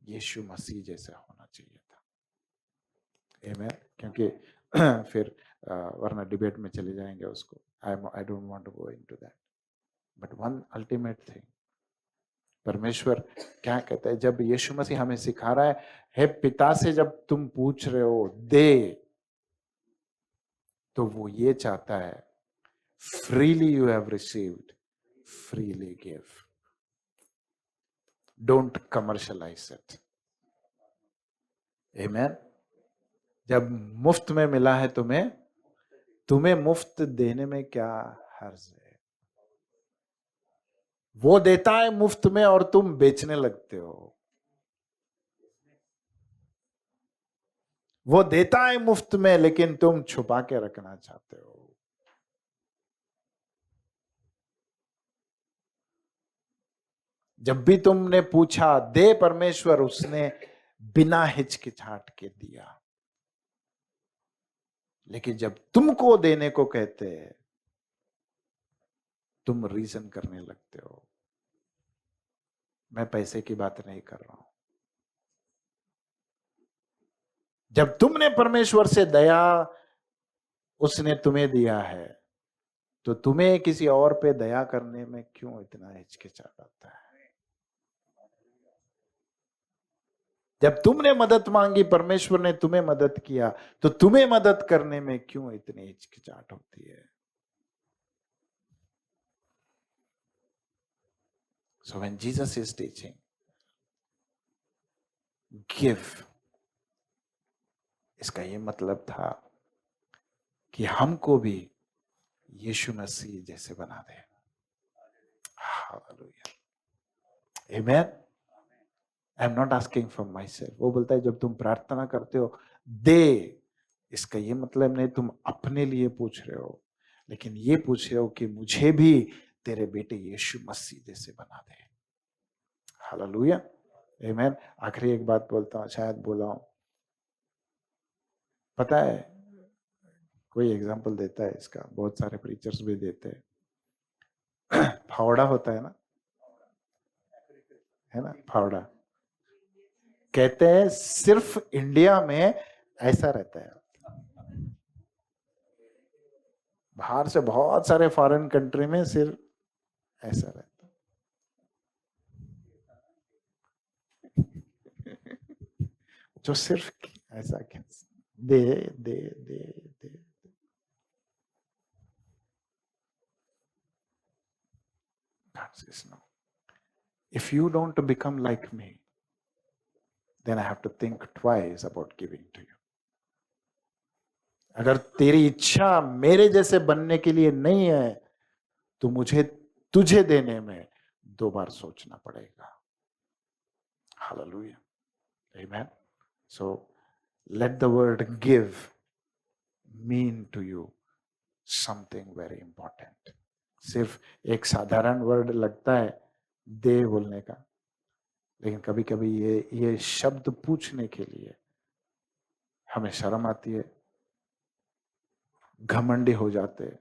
यीशु मसीह जैसा होना चाहिए था। आमेन। क्योंकि फिर वरना डिबेट में चले जाएंगे उसको। I don't want to go into that, but one ultimate thing, परमेश्वर क्या कहता है जब यीशु मसीह हमें सिखा रहा है, हे पिता से जब तुम पूछ रहे हो दे, तो वो ये चाहता है freely you have received, freely give, don't commercialize it. Amen. जब मुफ्त में मिला है तुम्हें, तुम्हें मुफ्त देने में क्या हर्ज है? वो देता है मुफ्त में और तुम बेचने लगते हो। वो देता है मुफ्त में, लेकिन तुम छुपा के रखना चाहते हो। जब भी तुमने पूछा दे परमेश्वर, उसने बिना हिचकिचाहट के दिया। लेकिन जब तुमको देने को कहते हैं, तुम रीजन करने लगते हो। मैं पैसे की बात नहीं कर रहा हूं। जब तुमने परमेश्वर से दया उसने तुम्हें दिया है, तो तुम्हें किसी और पे दया करने में क्यों इतना हिचकिचाहट आता है? जब तुमने मदद मांगी, परमेश्वर ने तुम्हें मदद किया, तो तुम्हें मदद करने में क्यों इतनी हिचकिचाहट होती है? So when Jesus is teaching, give, इसका ये मतलब था कि हमको भी यीशु मसीह जैसे बना दे। Hallelujah, amen. I am not asking for myself. वो बोलता है जब तुम प्रार्थना करते हो दे, इसका ये मतलब नहीं तुम अपने लिए पूछ रहे हो, लेकिन ये पूछ रहे हो कि मुझे भी तेरे बेटे यीशु मसीह जैसे बना दे। हालेलुया, आमेन। आखिरी एक बात बोलता हूँ, शायद बोला हूं, पता है कोई एग्जाम्पल देता है इसका, बहुत सारे प्रीचर्स भी देते हैं। फावड़ा होता है ना फावड़ा। कहते हैं सिर्फ इंडिया में ऐसा रहता है, बाहर से बहुत सारे फॉरेन कंट्री में सिर्फ ऐसा रहता है। जो सिर्फ ऐसा क्या दे दे दे दे। God says no. If you don't become like me, then I have to think twice about giving to you. अगर तेरी इच्छा मेरे जैसे बनने के लिए नहीं है, तो मुझे तुझे देने में 2 बार सोचना पड़ेगा। Hallelujah. Amen. So let the word give mean to you something very important. सिर्फ एक साधारण वर्ड लगता है दे बोलने का, लेकिन कभी कभी ये शब्द पूछने के लिए हमें शर्म आती है, घमंडी हो जाते हैं।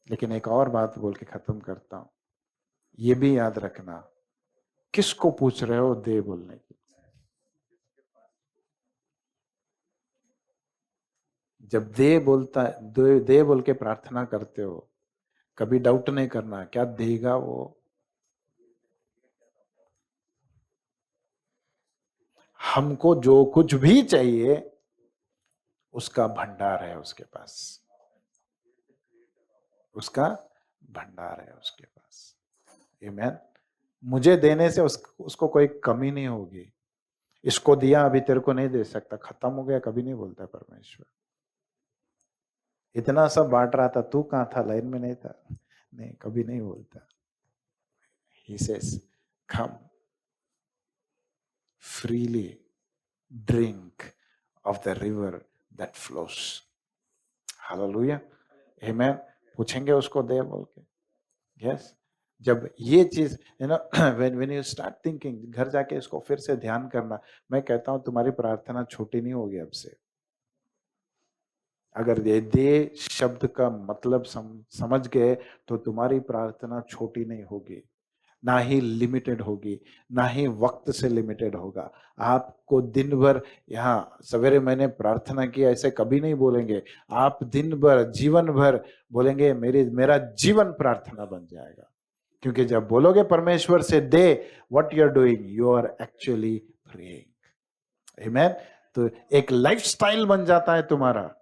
लेकिन एक और बात बोल के खत्म करता हूं, ये भी याद रखना, किसको पूछ रहे हो दे बोलने की? जब दे बोल के प्रार्थना करते हो, कभी डाउट नहीं करना क्या देगा वो। हमको जो कुछ भी चाहिए उसका भंडार है उसके पास, उसका भंडार है उसके पास। आमीन। मुझे देने से उसको कोई कमी नहीं होगी। इसको दिया अभी तेरे को नहीं दे सकता, खत्म हो गया, कभी नहीं बोलता परमेश्वर। इतना सब बांट रहा था, तू कहां था, लाइन में नहीं था, नहीं, कभी नहीं बोलता। He says, come freely drink of the river that flows. Hallelujah. Amen. पूछेंगे उसको दे बोल के। Yes. जब ये चीज when you start thinking, घर जाके इसको फिर से ध्यान करना। मैं कहता हूं तुम्हारी प्रार्थना छोटी नहीं होगी अब से। अगर ये दे शब्द का मतलब समझ गए तो तुम्हारी प्रार्थना छोटी नहीं होगी, ना ही लिमिटेड होगी, ना ही वक्त से लिमिटेड होगा। आपको दिन भर, यहाँ सवेरे मैंने प्रार्थना किया ऐसे कभी नहीं बोलेंगे। आप दिन भर, जीवन भर बोलेंगे मेरा जीवन प्रार्थना बन जाएगा। क्योंकि जब बोलोगे परमेश्वर से दे, what you are doing, you are actually praying. Amen. तो एक लाइफस्टाइल बन जाता है तुम्हारा,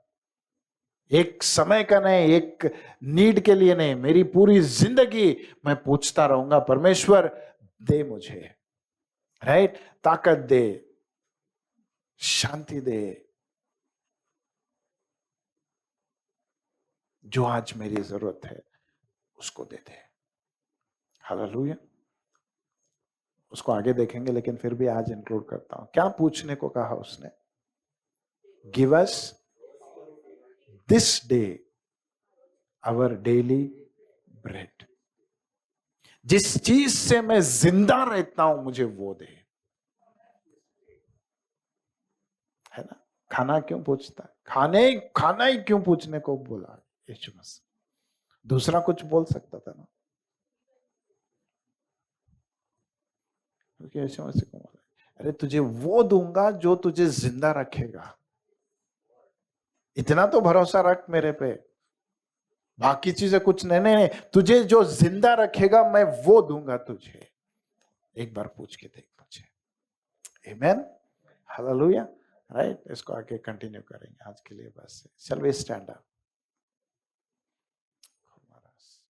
एक समय का नहीं, एक नीड के लिए नहीं। मेरी पूरी जिंदगी मैं पूछता रहूंगा परमेश्वर दे मुझे, राइट, ताकत दे, शांति दे, जो आज मेरी जरूरत है उसको दे दे। हालेलुया। उसको आगे देखेंगे, लेकिन फिर भी आज इंक्लूड करता हूं। क्या पूछने को कहा उसने? Give us this day our daily bread. जिस चीज से मैं जिंदा रहता हूं मुझे वो दे। है ना? खाना क्यों पूछता है? खाना ही क्यों पूछने को बोला यीशु मसीह? दूसरा कुछ बोल सकता था ना, क्योंकि यीशु मसीह को बोला, अरे तुझे वो दूंगा जो तुझे जिंदा रखेगा। इतना तो भरोसा रख मेरे पे, बाकी चीजें कुछ नहीं। नहीं, तुझे जो जिंदा रखेगा मैं वो दूंगा तुझे। एक बार पूछ के देख मुझे। आमेन, हालेलुया। राइट, इसको आगे कंटिन्यू करेंगे। आज के लिए बस। Shall we stand up.